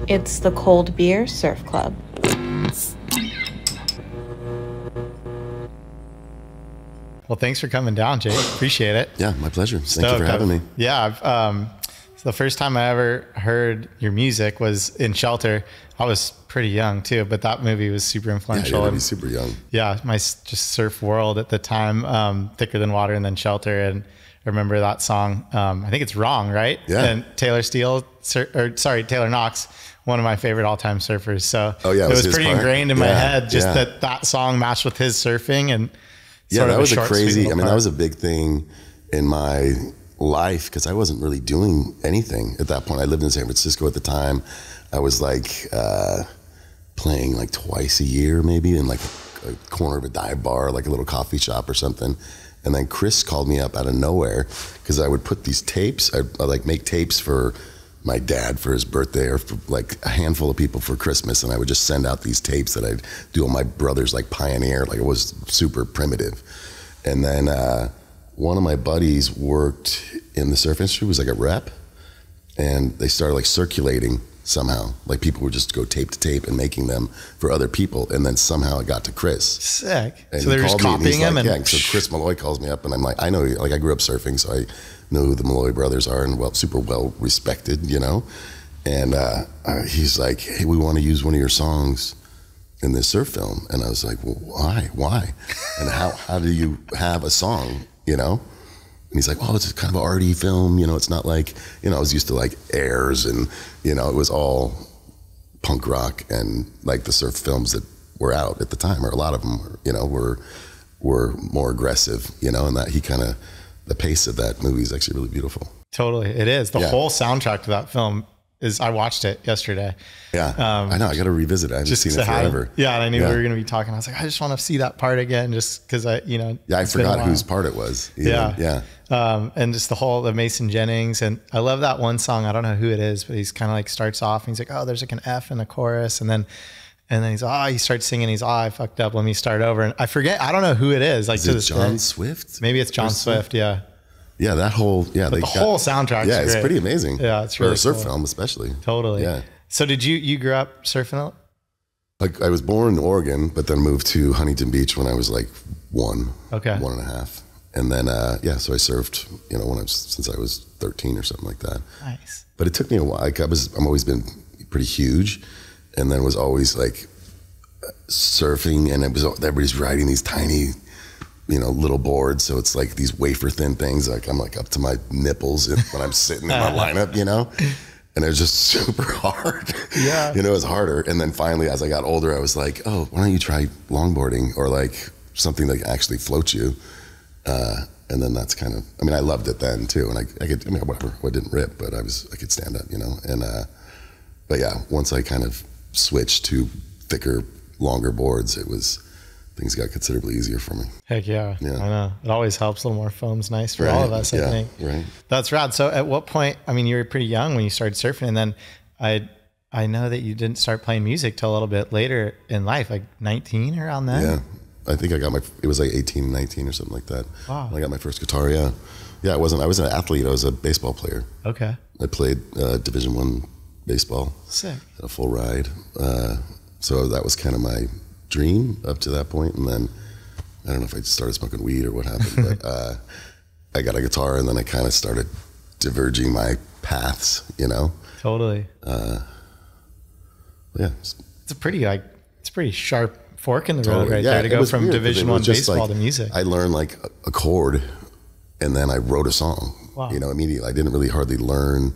It's the Cold Beer Surf Club. Well, thanks for coming down, Jake. Appreciate it. Yeah, my pleasure. Thank you for having me. Yeah, so the first time I ever heard your music was in Shelter. I was pretty young too, but that movie was super influential. Yeah, you were super young. Yeah, my just surf world at the time, Thicker Than Water and then Shelter. And I remember that song. I think it's Wrong, right? Yeah. And Taylor Knox, one of my favorite all-time surfers. So it was pretty ingrained in my head, just yeah. that song matched with his surfing. And yeah, that was a crazy, that was a big thing in my life because I wasn't really doing anything at that point. I lived in San Francisco at the time. I was like playing like twice a year, maybe in like a corner of a dive bar, like a little coffee shop or something. And then Chris called me up out of nowhere because I would put these tapes, I'd like make tapes for my dad for his birthday or for like a handful of people for Christmas. And I would just send out these tapes that I'd do on my brother's like Pioneer, like it was super primitive. And then one of my buddies worked in the surf industry, was like a rep, and they started like circulating somehow. Like people would just go tape to tape and making them for other people. And then somehow it got to Chris. Sick. And so they're just copying him? Like, yeah, so Chris Malloy calls me up and I'm like, I know, like I grew up surfing, so I know who the Malloy brothers are and super well respected, you know? And he's like, hey, we want to use one of your songs in this surf film. And I was like, well, why? And how do you have a song, you know? And he's like, well, it's kind of an arty film, you know, it's not like, you know, I was used to like Airs and, you know, it was all punk rock and like the surf films that were out at the time, or a lot of them, you know, were more aggressive, you know, and that the pace of that movie is actually really beautiful. Totally. It is. The whole soundtrack to that film I watched it yesterday. Yeah. I know. I got to revisit it. I haven't seen it forever. Yeah. And I knew we were going to be talking. I was like, I just want to see that part again just because I forgot whose part it was. Yeah. And just the Mason Jennings. And I love that one song. I don't know who it is, but he's kind of like starts off and he's like, oh, there's like an F in the chorus. And then he starts singing. He's, I fucked up. Let me start over. And I forget. I don't know who it is. Like, is it John Swift? Maybe it's John Swift. Yeah. Yeah, that whole the whole soundtrack. Yeah, it's pretty amazing. Yeah, it's really for a surf film, especially. Totally. Yeah. So did you grew up surfing? Like I was born in Oregon, but then moved to Huntington Beach when I was like 1 and a half, and then so I surfed, you know, since I was 13 or something like that. Nice. But it took me a while. Like I'm always been pretty huge, and then was always like surfing, and everybody's riding these tiny, you know, little boards. So it's like these wafer thin things. Like I'm like up to my nipples when I'm sitting in my lineup, you know, and it was just super hard. Yeah. You know, it was harder. And then finally, as I got older, I was like, oh, why don't you try longboarding or like something that actually floats you? And then that's kind of, I mean, I loved it then too. And I whatever, I didn't rip, but I could stand up, you know? And, but yeah, once I kind of switched to thicker, longer boards, things got considerably easier for me. Heck yeah. I know. It always helps. A little more foam's nice for all of us, I think. Right. That's rad. So at what point, I mean, you were pretty young when you started surfing, and then I know that you didn't start playing music till a little bit later in life, like 19 around then? Yeah. I think it was like 18, 19 or something like that. Wow. When I got my first guitar, yeah. Yeah, I was an athlete. I was a baseball player. Okay. I played Division I baseball. Sick. A full ride. So that was kind of my dream up to that point, and then I don't know if I started smoking weed or what happened, but I got a guitar, and then I kind of started diverging my paths, you know. Totally. Yeah, it's a pretty sharp fork in the road right there to go from weird, Division I baseball to music. I learned like a chord, and then I wrote a song. Wow. You know, immediately. I didn't really hardly learn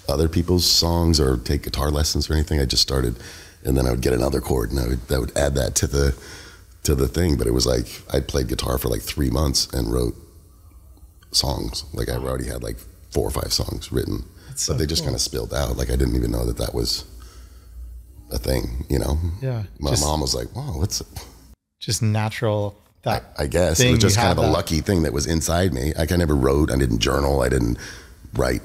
other people's songs or take guitar lessons or anything. I just started. And then I would get another chord, and I would add that to the thing. But it was like I played guitar for like 3 months and wrote songs. Like I already had like 4 or 5 songs written, but they just kind of spilled out. Like I didn't even know that was a thing, you know. Yeah. My mom was like, "Wow, what's it?" Just natural. I guess it was just kind of a lucky thing that was inside me. Like I never wrote. I didn't journal. I didn't write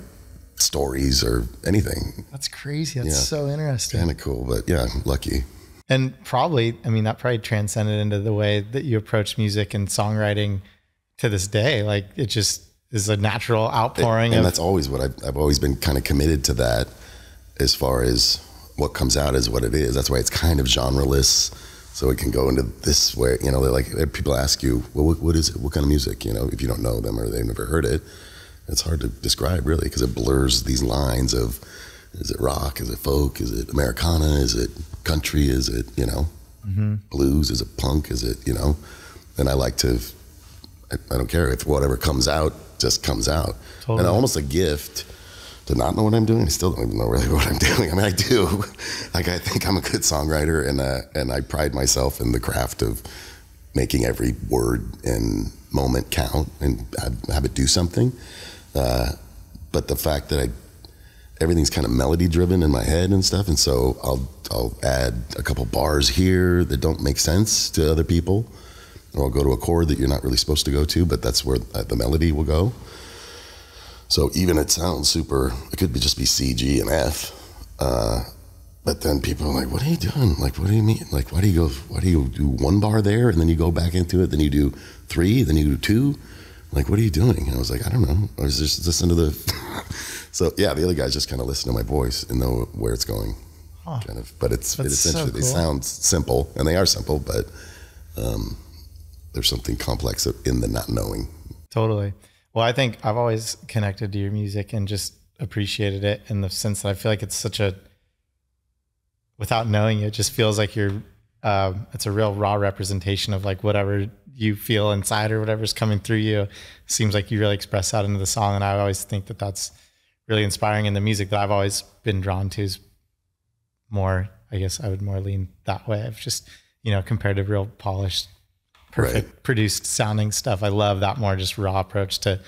stories or anything. That's crazy. That's so interesting. Kind of cool, but yeah, lucky. And probably, I mean, that probably transcended into the way that you approach music and songwriting to this day. Like it just is a natural outpouring. And that's always what I've always been kind of committed to that, as far as what comes out is what it is. That's why it's kind of genreless. So it can go into this way, you know, they're like, people ask you, well, what is it? What kind of music? You know, if you don't know them or they've never heard it, it's hard to describe really, because it blurs these lines of, is it rock? Is it folk? Is it Americana? Is it country? Is it, you know, blues? Is it punk? Is it, you know, and I like to, I don't care if whatever comes out just comes out. Totally. And almost a gift to not know what I'm doing. I still don't even know really what I'm doing. I mean, I do. Like, I think I'm a good songwriter, and I pride myself in the craft of making every word and moment count and have it do something. But the fact that everything's kind of melody driven in my head and stuff, and so I'll add a couple bars here that don't make sense to other people, or I'll go to a chord that you're not really supposed to go to, but that's where the melody will go. So even it sounds super, it could just be C, G, and F. But then people are like, what are you doing? Like, what do you mean? Like, why do you do one bar there and then you go back into it, then you do 3, then you do 2? Like, what are you doing? And I was like, I don't know. I was just listening to the, so yeah, the other guys just kind of listen to my voice and know where it's going. Huh. Kind of, but it's essentially, so cool. They sound simple, and they are simple, but there's something complex in the not knowing. Totally. Well, I think I've always connected to your music and just appreciated it in the sense that I feel like it's such a, without knowing it, just feels like you're, it's a real raw representation of like whatever you feel inside or whatever's coming through you. Seems like you really express that into the song. And I always think that that's really inspiring, and the music that I've always been drawn to is more, I guess I would more lean that way of just, you know, compared to real polished, perfect produced sounding stuff. I love that more just raw approach to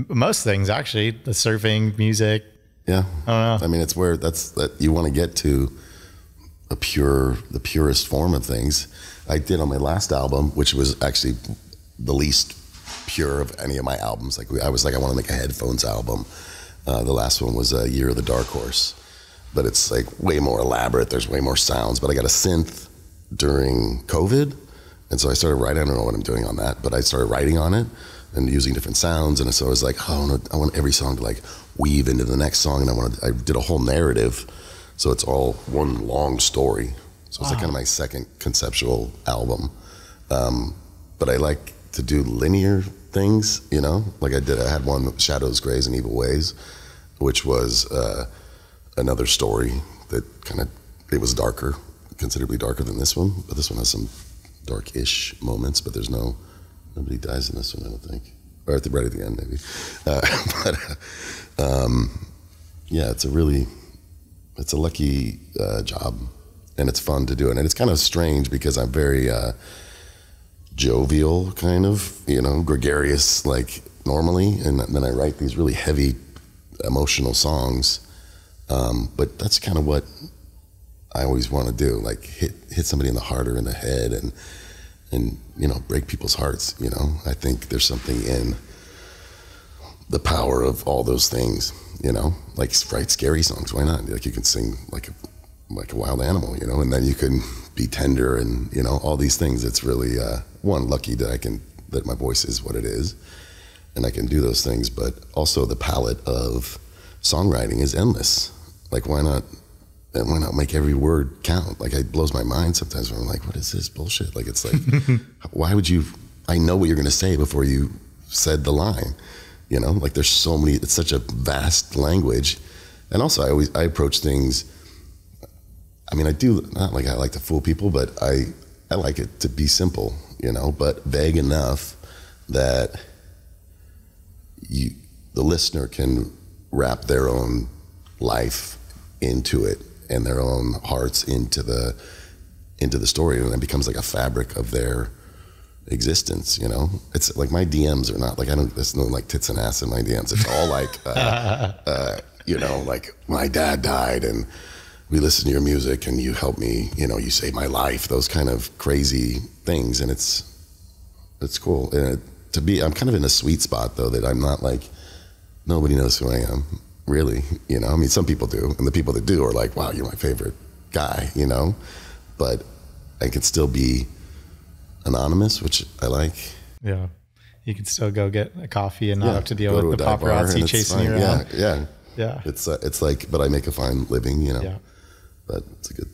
most things, actually, the surfing, music. Yeah. I don't know. I mean, it's where that you want to get to the purest form of things. I did on my last album, which was actually the least pure of any of my albums. Like I was like, I want to make a headphones album. The last one was Year of the Dark Horse, but it's like way more elaborate. There's way more sounds, but I got a synth during COVID. And so I started writing, I don't know what I'm doing on that, but I started writing on it and using different sounds. And so I was like, oh, I want every song to like weave into the next song. And I did a whole narrative. So it's all one long story. So it's like kind of my second conceptual album. But I like to do linear things, you know, like I had one, Shadows, Grays, and Evil Ways, which was another story that it was darker, considerably darker than this one. But this one has some dark-ish moments, but nobody dies in this one, I don't think, or right at the end maybe. Yeah, it's a lucky job, and it's fun to do it, and it's kind of strange because I'm very jovial, kind of, you know, gregarious, like normally, and then I write these really heavy, emotional songs, but that's kind of what I always want to do, like hit somebody in the heart or in the head, and you know, break people's hearts. You know, I think there's something in the power of all those things. You know, like write scary songs. Why not? Like you can sing like a wild animal. You know, and then you can be tender and, you know, all these things. It's really lucky that my voice is what it is, and I can do those things. But also the palette of songwriting is endless. Like why not make every word count? Like it blows my mind sometimes when I'm like, what is this bullshit? Like it's like, why would you, I know what you're going to say before you said the line, you know, like there's so many, it's such a vast language. And also I approach things, I mean, I do, not like I like to fool people, but I like it to be simple, you know, but vague enough that the listener can wrap their own life into it and their own hearts into the story, and it becomes like a fabric of their existence, you know? It's like my DMs are not like, there's no like tits and ass in my DMs. It's all like, you know, like my dad died and we listen to your music and you help me, you know, you saved my life, those kind of crazy things. And it's cool. And I'm kind of in a sweet spot though, that I'm not like, nobody knows who I am. Really, you know, I mean, some people do, and the people that do are like, wow, you're my favorite guy, you know, but I could still be anonymous, which I like. Yeah. You can still go get a coffee and not have to deal with the paparazzi chasing you around. Yeah. It's like, but I make a fine living, you know. but it's a good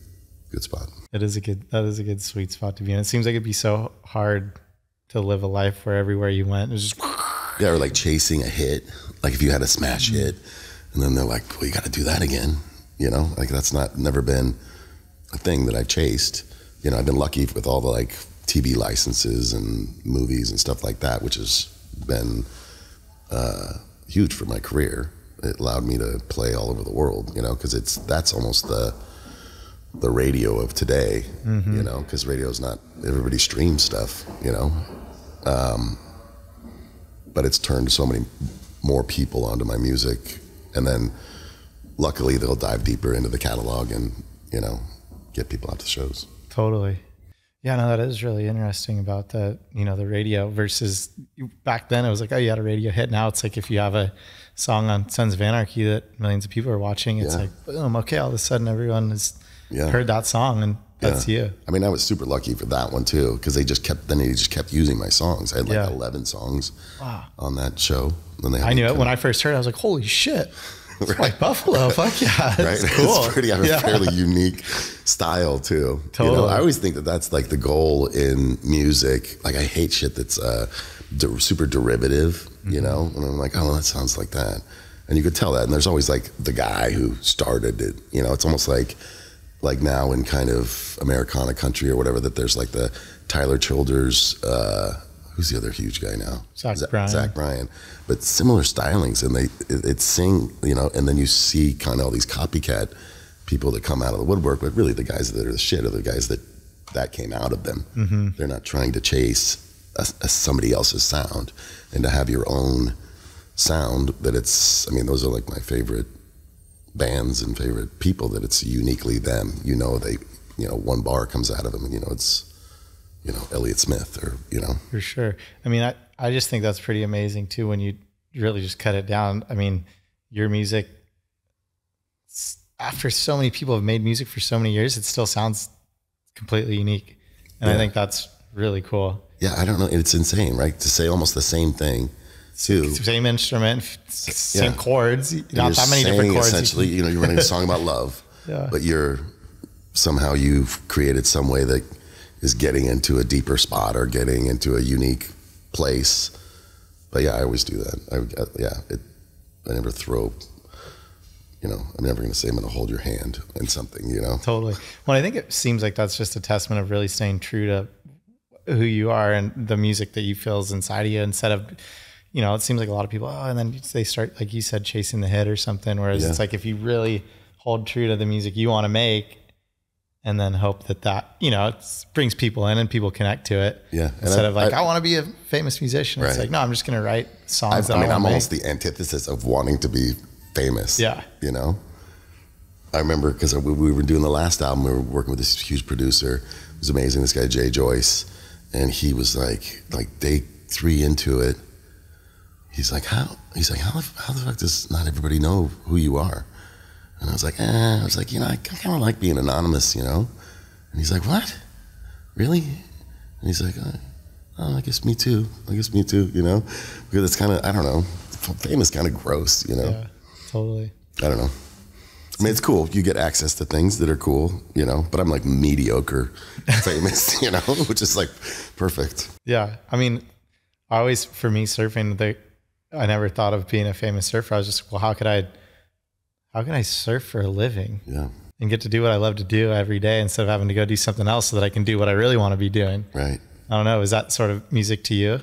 spot. That is a good sweet spot to be in. It seems like it'd be so hard to live a life where everywhere you went it was just or like chasing a hit. Like if you had a smash hit, and then they're like, well, you got to do that again. Like that's never been a thing that I've chased. I've been lucky with all the like TV licenses and movies and stuff like that, which has been huge for my career. It allowed me to play all over the world, because that's almost the radio of today, because radio's not, everybody streams stuff, but it's turned so many more people onto my music, and then luckily they'll dive deeper into the catalog and get people out to shows. Totally. Yeah, no, that is really interesting about the radio versus back then it was like, oh, you had a radio hit. Now it's like if you have a song on Sons of Anarchy that millions of people are watching, it's like boom, okay, all of a sudden everyone has heard that song and that's you. I mean, I was super lucky for that one too, because they just kept using my songs. I had like 11 songs on that show. Then I knew it when I first heard it. I was like, holy shit. It's right. White Buffalo, fuck yeah, that's cool. It's pretty, I have a fairly unique style too. Totally. I always think that's like the goal in music. Like I hate shit that's super derivative, and I'm like, oh, that sounds like that. And you could tell that. And there's always like the guy who started it. It's almost like now in kind of Americana country or whatever, that there's like the Tyler Childers, who's the other huge guy now? Zach Bryan. But similar stylings, and it's sing, and then you see kind of all these copycat people that come out of the woodwork, but really the guys that are the shit are the guys that came out of them. Mm-hmm. They're not trying to chase somebody else's sound, and to have your own sound that those are like my favorite bands and favorite people, that it's uniquely them. One bar comes out of them, and it's Elliott Smith or For sure. I mean, I just think that's pretty amazing too when you really just cut it down. I mean, your music, after so many people have made music for so many years, it still sounds completely unique, and I think that's really cool. Yeah, I don't know, it's insane, right? To say almost the same thing. Too. Same instrument, same chords, not that many different chords. Essentially, you're writing a song about love, but you've created some way that is getting into a deeper spot or getting into a unique place. But yeah, I always do that. I never throw, I'm never going to say I'm going to hold your hand in something, Totally. Well, I think it seems like that's just a testament of really staying true to who you are and the music that you feel is inside of you, instead of, it seems like a lot of people, and then they start, like you said, chasing the hit or something. Whereas it's like, if you really hold true to the music you want to make, and then hope that it brings people in and people connect to it. Yeah. Instead of like, I want to be a famous musician. It's like, no, I'm just going to write songs. I'm almost the antithesis of wanting to be famous. Yeah. I remember because we were doing the last album, we were working with this huge producer. It was amazing. This guy, Jay Joyce. And he was like day 3 into it, he's like, how the fuck does not everybody know who you are? And I was like, I kind of like being anonymous, And he's like, what? Really? And he's like, oh, I guess me too, because it's kind of, I don't know, fame is kind of gross, Yeah, totally. I don't know. I mean, it's cool. You get access to things that are cool, but I'm like mediocre famous, which is like perfect. Yeah. I mean, for me, surfing, I never thought of being a famous surfer. I was just, well, how can I surf for a living? Yeah. And get to do what I love to do every day instead of having to go do something else so that I can do what I really want to be doing. Right. I don't know. Is that sort of music to you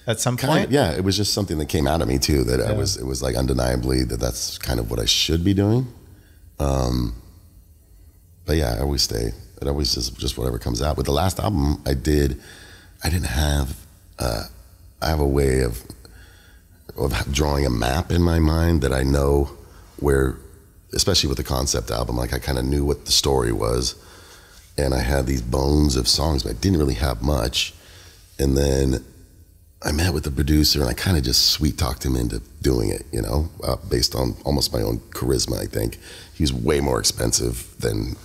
at some point? Yeah. It was just something that came out of me too, that it was like undeniably that's kind of what I should be doing. But yeah, I always stay. It always just whatever comes out. With the last album I didn't have, I have a way of drawing a map in my mind that I know where, especially with the concept album, like I kind of knew what the story was, and I had these bones of songs, but I didn't really have much. And then I met with the producer, and I kind of just sweet talked him into doing it, based on almost my own charisma, I think. He was way more expensive than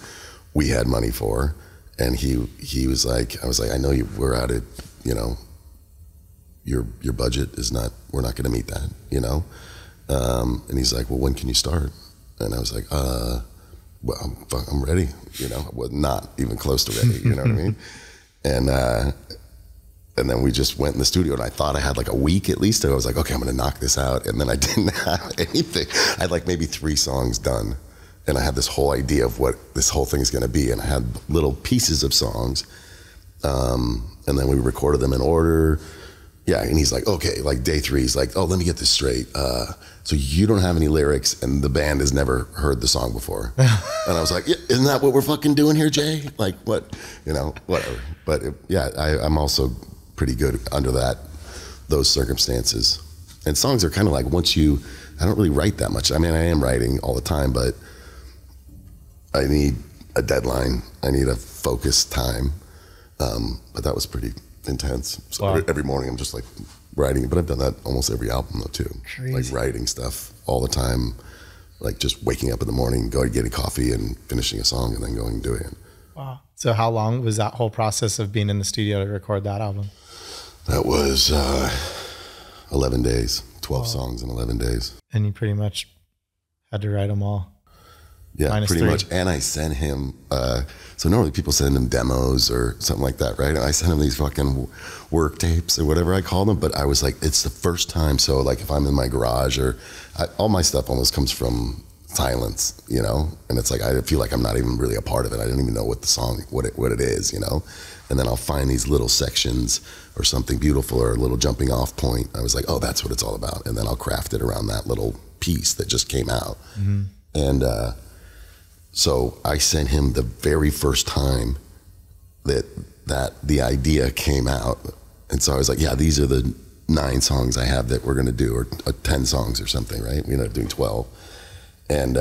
we had money for. And he was like, I was like, I know we're out at, your budget is not, we're not going to meet that, And he's like, well, when can you start? And I was like, well, I'm ready, you know, I was not even close to ready, you know what I mean? And then we just went in the studio, and I thought I had like a week at least. And I was like, okay, I'm going to knock this out. And then I didn't have anything. I had like maybe 3 songs done. And I had this whole idea of what this whole thing is going to be. And I had little pieces of songs. And then we recorded them in order. Yeah. And he's like, okay, like day 3, he's like, oh, let me get this straight. So you don't have any lyrics, and the band has never heard the song before. And I was like, yeah, isn't that what we're fucking doing here, Jay? Like, what, you know, whatever. But I'm also pretty good under those circumstances. And songs are kind of like, I don't really write that much. I mean, I am writing all the time, but I need a deadline. I need a focused time. But that was pretty intense. So wow. every morning I'm just like writing, but I've done that almost every album though too. Crazy. Like writing stuff all the time, like just waking up in the morning, going getting coffee and finishing a song and then going and doing it. Wow. So how long was that whole process of being in the studio to record that album? That was 11 days, 12 songs in 11 days. And you pretty much had to write them all. Yeah, Minus pretty 3. much. And I sent him, so normally people send him demos or something like that, right? And I sent him these fucking work tapes or whatever I call them, but I was like, it's the first time. So like if I'm in my garage all my stuff almost comes from silence, you know? And it's like, I feel like I'm not even really a part of it. I don't even know what the song, what it is, you know? And then I'll find these little sections or something beautiful or a little jumping off point. I was like, oh, that's what it's all about. And then I'll craft it around that little piece that just came out. Mm-hmm. And so I sent him the very first time that the idea came out. And so I was like, yeah, these are the 9 songs I have that we're going to do, or 10 songs or something, right? We ended up doing 12. And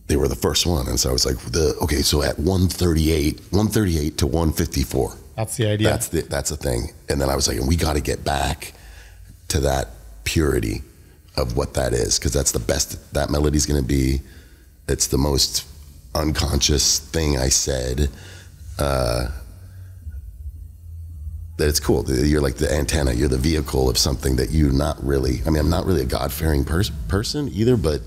they were the first one. And so I was like, okay, so at 138 to 154. That's the idea. That's the thing. And then I was like, and we got to get back to that purity of what that is, because that's the best that melody's going to be. It's the most unconscious thing I said. That it's cool. You're like the antenna. You're the vehicle of something that you're not really. I mean, I'm not really a God-fearing person either, but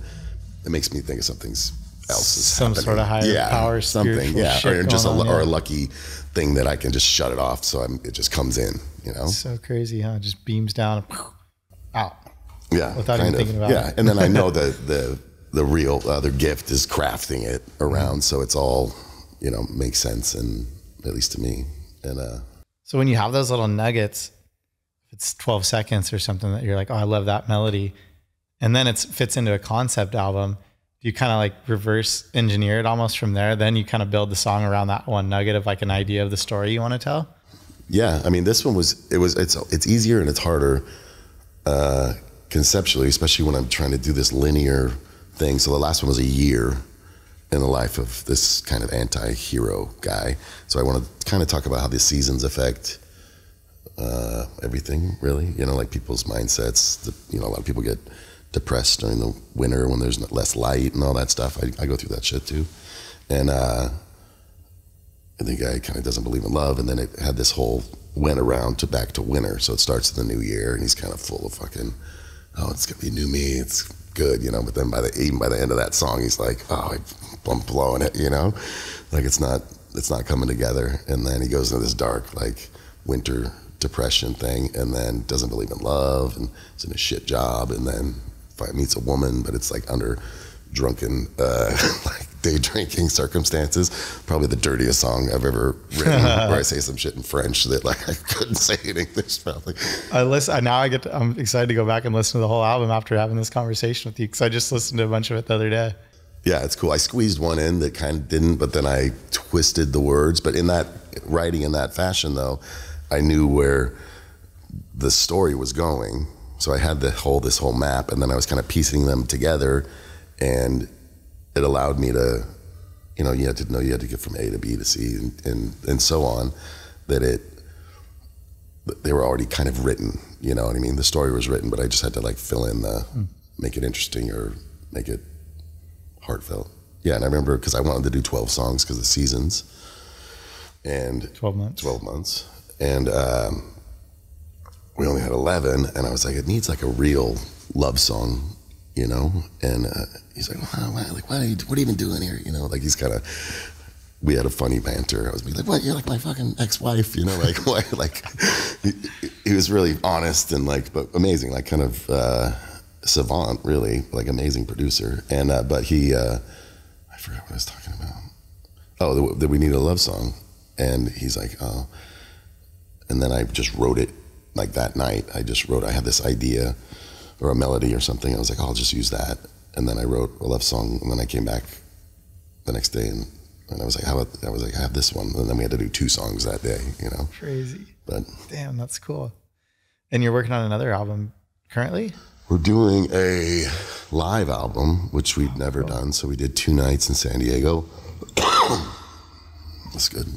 it makes me think of something else. Some sort of higher power, something, or just or a lucky thing that I can just shut it off, so it just comes in. You know, so crazy, huh? Just beams down, out. Yeah, without even thinking about it. Yeah, and then I know the real other gift is crafting it around, so it's all, you know, makes sense, and at least to me. And so when you have those little nuggets, if it's 12 seconds or something that you're like, oh, I love that melody, and then it fits into a concept album, you kind of like reverse engineer it almost from there. Then you kind of build the song around that one nugget of like an idea of the story you want to tell. Yeah, I mean, this one it's easier and it's harder conceptually, especially when I'm trying to do this linear thing. So the last one was a year in the life of this kind of anti-hero guy. So I want to kind of talk about how the seasons affect everything, really. You know, like people's mindsets. You know, a lot of people get depressed during the winter when there's less light and all that stuff. I go through that shit too. And the guy kind of doesn't believe in love, and then it had this whole went around to back to winter. So it starts in the new year, and he's kind of full of fucking, oh, it's gonna be new me, it's good, you know. But then even by the end of that song, he's like, oh, I'm blowing it, you know, like it's not coming together. And then he goes into this dark like winter depression thing, and then doesn't believe in love, and is in a shit job, and then meets a woman, but it's like under drunken like day drinking circumstances. Probably the dirtiest song I've ever written, where I say some shit in French that like I couldn't say in English probably. I'm excited to go back and listen to the whole album after having this conversation with you, because I just listened to a bunch of it the other day. Yeah, it's cool. I squeezed one in that kind of didn't, but then I twisted the words. But in that writing in that fashion though, I knew where the story was going. So I had this whole map, and then I was kind of piecing them together, and it allowed me to, you know, you had to get from A to B to C and so on, that they were already kind of written, you know what I mean? The story was written, but I just had to like fill in make it interesting or make it heartfelt. Yeah, and I remember, because I wanted to do 12 songs because of the seasons, and 12 months. And we only had 11, and I was like, it needs like a real love song you know? And he's like, what are you even doing here? You know, like he's kind of, we had a funny banter. I was like, what? You're like my fucking ex-wife, you know? Like, why? Like, he was really honest and like, but amazing, like kind of savant, really, like amazing producer. And, but he, I forgot what I was talking about. Oh, that we need a love song. And he's like, oh. And then I just wrote it like that night. I had this idea or a melody or something. I was like, oh, I'll just use that. And then I wrote a love song. And then I came back the next day and I was like, I have this one. And then we had to do 2 songs that day, you know? Crazy. But damn, that's cool. And you're working on another album currently? We're doing a live album, which we'd never done. So we did 2 nights in San Diego. That's good.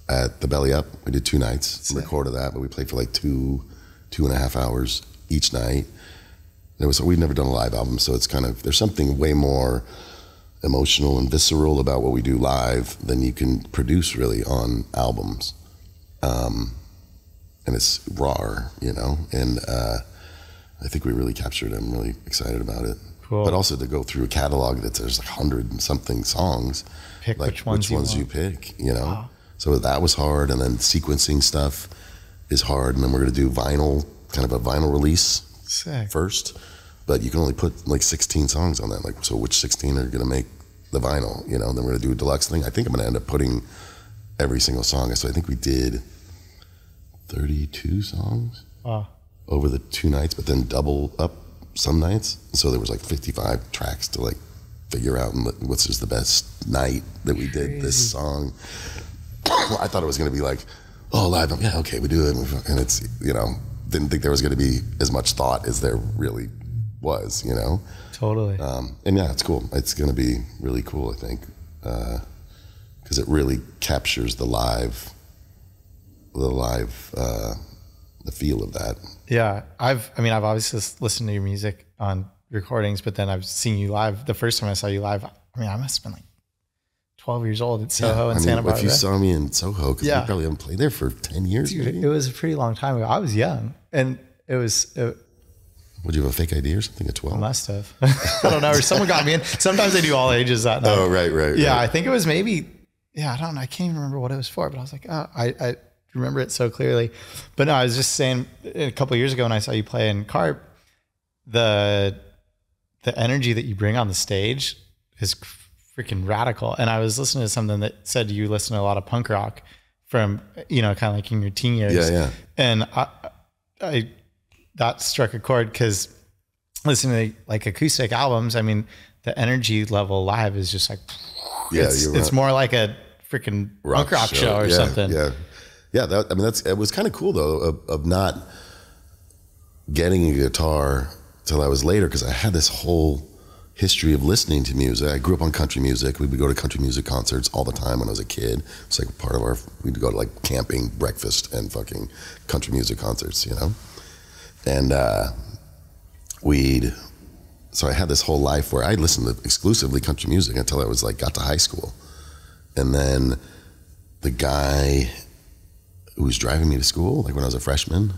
At the Belly Up, we did 2 nights. Recorded that, but we played for like 2.5 hours each night. We'd never done a live album, so it's kind of, there's something way more emotional and visceral about what we do live than you can produce really on albums. And it's raw, you know, and I think we really captured it. I'm really excited about it. Cool. But also to go through a catalog that there's like 100 and something songs. Pick like which ones you pick, you know? Wow. So that was hard, and then sequencing stuff is hard, and then we're gonna do vinyl, kind of a vinyl release. Sick. First, but you can only put like 16 songs on that. Like, so which 16 are gonna make the vinyl, you know? And then we're gonna do a deluxe thing. I think I'm gonna end up putting every single song. So I think we did 32 songs over the 2 nights, but then double up some nights. So there was like 55 tracks to like figure out what's just the best night that we did this song. I thought it was going to be like, oh, live, yeah, okay, we do it. And it's, you know, didn't think there was going to be as much thought as there really was, you know? Totally. And yeah, it's cool. It's going to be really cool, I think, because it really captures the feel of that. Yeah. I've obviously listened to your music on recordings, but then I've seen you live. The first time I saw you live, I mean, I must have been like 12 years old at Soho in Santa Barbara. If you saw me in Soho, because we probably haven't played there for 10 years. Dude, it was a pretty long time ago. I was young, and it was... Would you have a fake ID or something at 12? I must have. I don't know. Or someone got me in. Sometimes they do all ages that night. Oh, right. Yeah, I think it was maybe... Yeah, I don't know. I can't even remember what it was for, but I was like, oh, I remember it so clearly. But no, I was just saying a couple of years ago when I saw you play in Carp, the energy that you bring on the stage is freaking radical. And I was listening to something that said you listen to a lot of punk rock from, you know, kind of like in your teen years. Yeah. And I that struck a chord because listening to like acoustic albums, I mean, the energy level live is just like, it's more like a freaking punk rock show or something. Yeah. It was kind of cool though, of not getting a guitar till I was later, because I had this whole history of listening to music. I grew up on country music. We would go to country music concerts all the time when I was a kid. It's like part of we'd go to like camping, breakfast, and fucking country music concerts, you know? And so I had this whole life where I listened to exclusively country music until I was like, got to high school. And then the guy who was driving me to school, like when I was a freshman,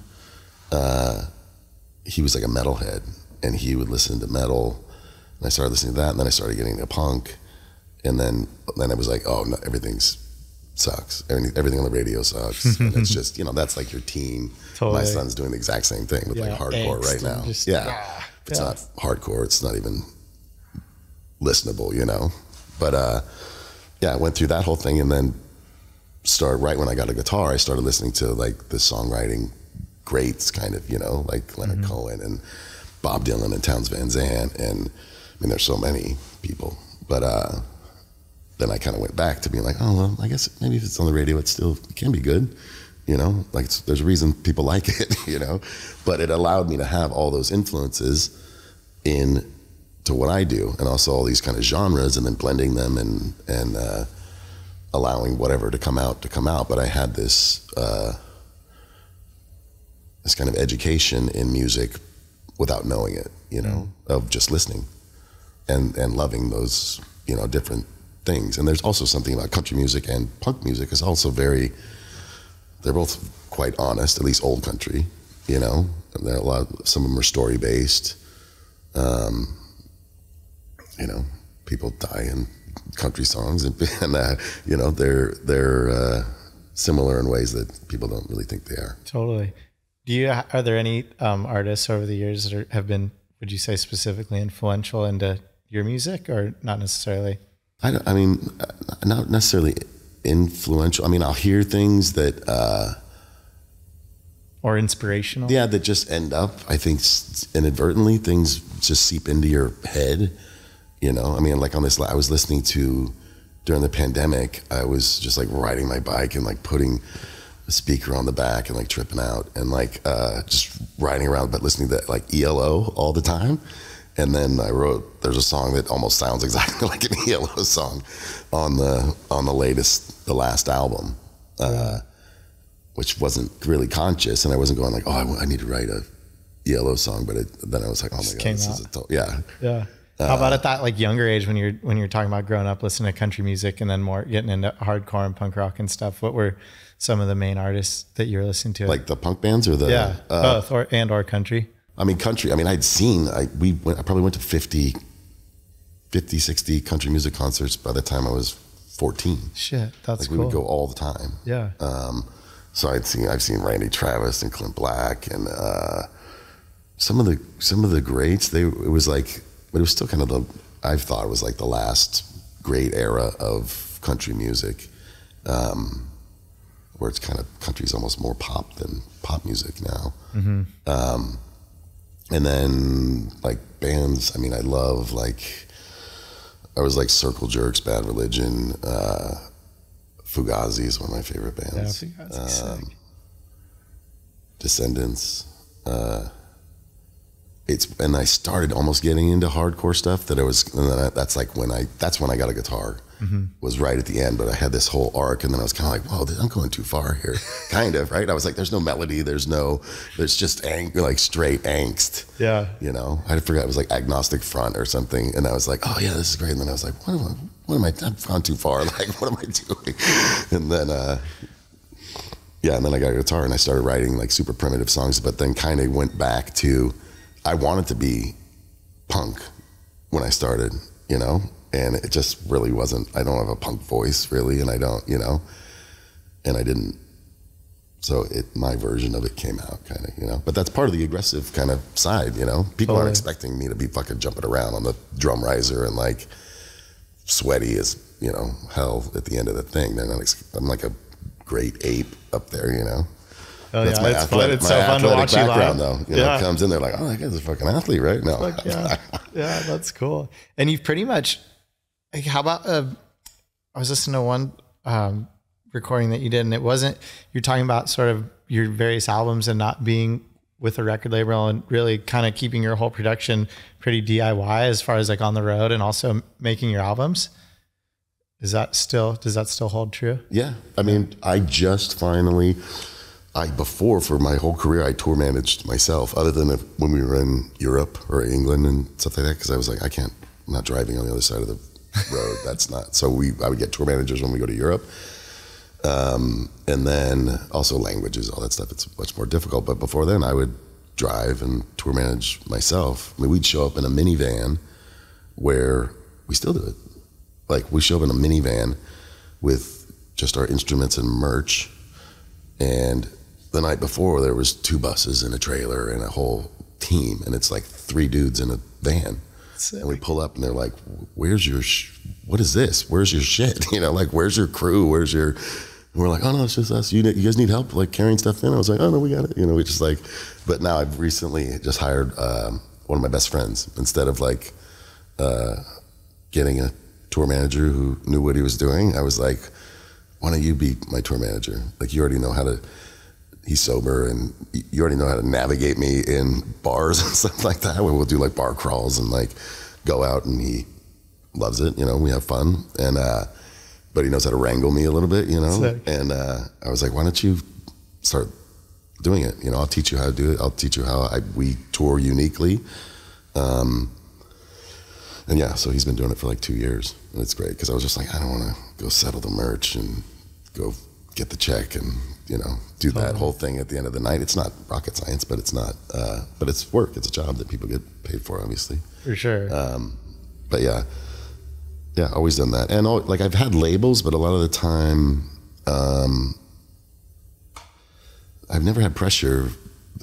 he was like a metalhead, and he would listen to metal. And I started listening to that, and then I started getting into punk. And then I was like, oh, no, everything sucks. Everything on the radio sucks. And it's just, you know, that's like your teen. Totally. My son's doing the exact same thing with like hardcore right now. If it's not hardcore, it's not even listenable, you know? But I went through that whole thing, and then right when I got a guitar, I started listening to like the songwriting greats, kind of, you know, like Leonard Cohen and Bob Dylan and Townes Van Zandt, and I mean, there's so many people, but then I kind of went back to being like, oh, well, I guess maybe if it's on the radio, it can be good, you know, like there's a reason people like it, you know, but it allowed me to have all those influences into what I do, and also all these kind of genres, and then blending them and allowing whatever to come out. But I had this kind of education in music without knowing it, you know, of just listening and loving those, you know, different things. And there's also something about country music and punk music is also they're both quite honest, at least old country, you know, and some of them are story based. You know, people die in country songs, and you know, they're similar in ways that people don't really think they are. Totally. Are there any artists over the years that have been, would you say, specifically influential into your music, or not necessarily? I mean, not necessarily influential. I mean, I'll hear things that or inspirational. Yeah, that just end up, I think, inadvertently, things just seep into your head. You know, I mean, like on this, I was listening to, during the pandemic, I was just like riding my bike and like putting a speaker on the back and like tripping out and like just riding around, but listening to like ELO all the time. And then there's a song that almost sounds exactly like an ELO song on the last album, which wasn't really conscious. And I wasn't going like, oh, I need to write a ELO song. But then I was like, oh my God, this is yeah. Yeah. How about at that like younger age when you're talking about growing up listening to country music and then more getting into hardcore and punk rock and stuff? What were some of the main artists that you were listening to? Like the punk bands or both or country? I mean, country. I mean, I probably went to 50, 60 country music concerts by the time I was 14. Shit, that's like cool. We would go all the time. Yeah. So I've seen Randy Travis and Clint Black and some of the greats. But it was still kind of I thought it was like the last great era of country music, where it's kind of, country's almost more pop than pop music now. Mm-hmm. And then like bands, I mean, I love I was like Circle Jerks, Bad Religion, Fugazi is one of my favorite bands. Yeah, Fugazi's sick. Descendants. And I started almost getting into hardcore stuff that's when I got a guitar, was right at the end, but I had this whole arc, and then I was kind of like, whoa, I'm going too far here, kind of, right? I was like, there's no melody, there's just like straight angst. Yeah. You know, I forgot, it was like Agnostic Front or something, and I was like, oh yeah, this is great, and then I was like, what am I, I've gone too far, like, what am I doing? And then, and then I got a guitar, and I started writing like super primitive songs, but then kind of went back to, I wanted to be punk when I started, you know, and it just really wasn't. I don't have a punk voice really, and I don't, you know, and I didn't. So my version of it came out kind of, you know, but that's part of the aggressive kind of side, you know. People aren't expecting me to be fucking jumping around on the drum riser and like sweaty as, you know, hell at the end of the thing. They're not. I'm like a great ape up there, you know. Oh, that's yeah, it's so fun to watch background, you live. though. You know, it comes in there like, oh, that guy's a fucking athlete, right? No. Like, yeah, that's cool. And you've pretty much, like, how about, I was listening to one recording that you did, and you're talking about sort of your various albums and not being with a record label and really kind of keeping your whole production pretty DIY as far as like on the road and also making your albums. Does that still hold true? Yeah. I mean, I just finally... before, for my whole career, I tour managed myself, other than when we were in Europe or England and stuff like that, because I was like, I'm not driving on the other side of the road. That's not, so I would get tour managers when we go to Europe. And then also languages, all that stuff, it's much more difficult. But before then, I would drive and tour manage myself. I mean, we'd show up in a minivan where we still do it. Like, we show up in a minivan with just our instruments and merch, and the night before, there was 2 buses and a trailer and a whole team, and it's like 3 dudes in a van. Sick. And we pull up, and they're like, "Where's your? What is this? Where's your shit? You know, like, where's your crew? Where's your?" And we're like, "Oh no, it's just us. You guys need help like carrying stuff in?" I was like, "Oh no, we got it." You know, we just like. But now I've recently just hired one of my best friends instead of like getting a tour manager who knew what he was doing. I was like, "Why don't you be my tour manager? Like, you already know how to." He's sober, and you already know how to navigate me in bars and stuff like that, where we'll do like bar crawls and like go out, and he loves it, you know, we have fun, and but he knows how to wrangle me a little bit, you know. Sick. And I was like, why don't you start doing it? You know, I'll teach you how to do it. I'll teach you how we tour uniquely. And yeah, so he's been doing it for like 2 years, and it's great, because I was just like, I don't want to go settle the merch and go get the check and, you know, do that whole thing at the end of the night. It's not rocket science, but it's not, but it's work. It's a job that people get paid for, obviously. For sure. But yeah, always done that. And like I've had labels, but a lot of the time, I've never had pressure.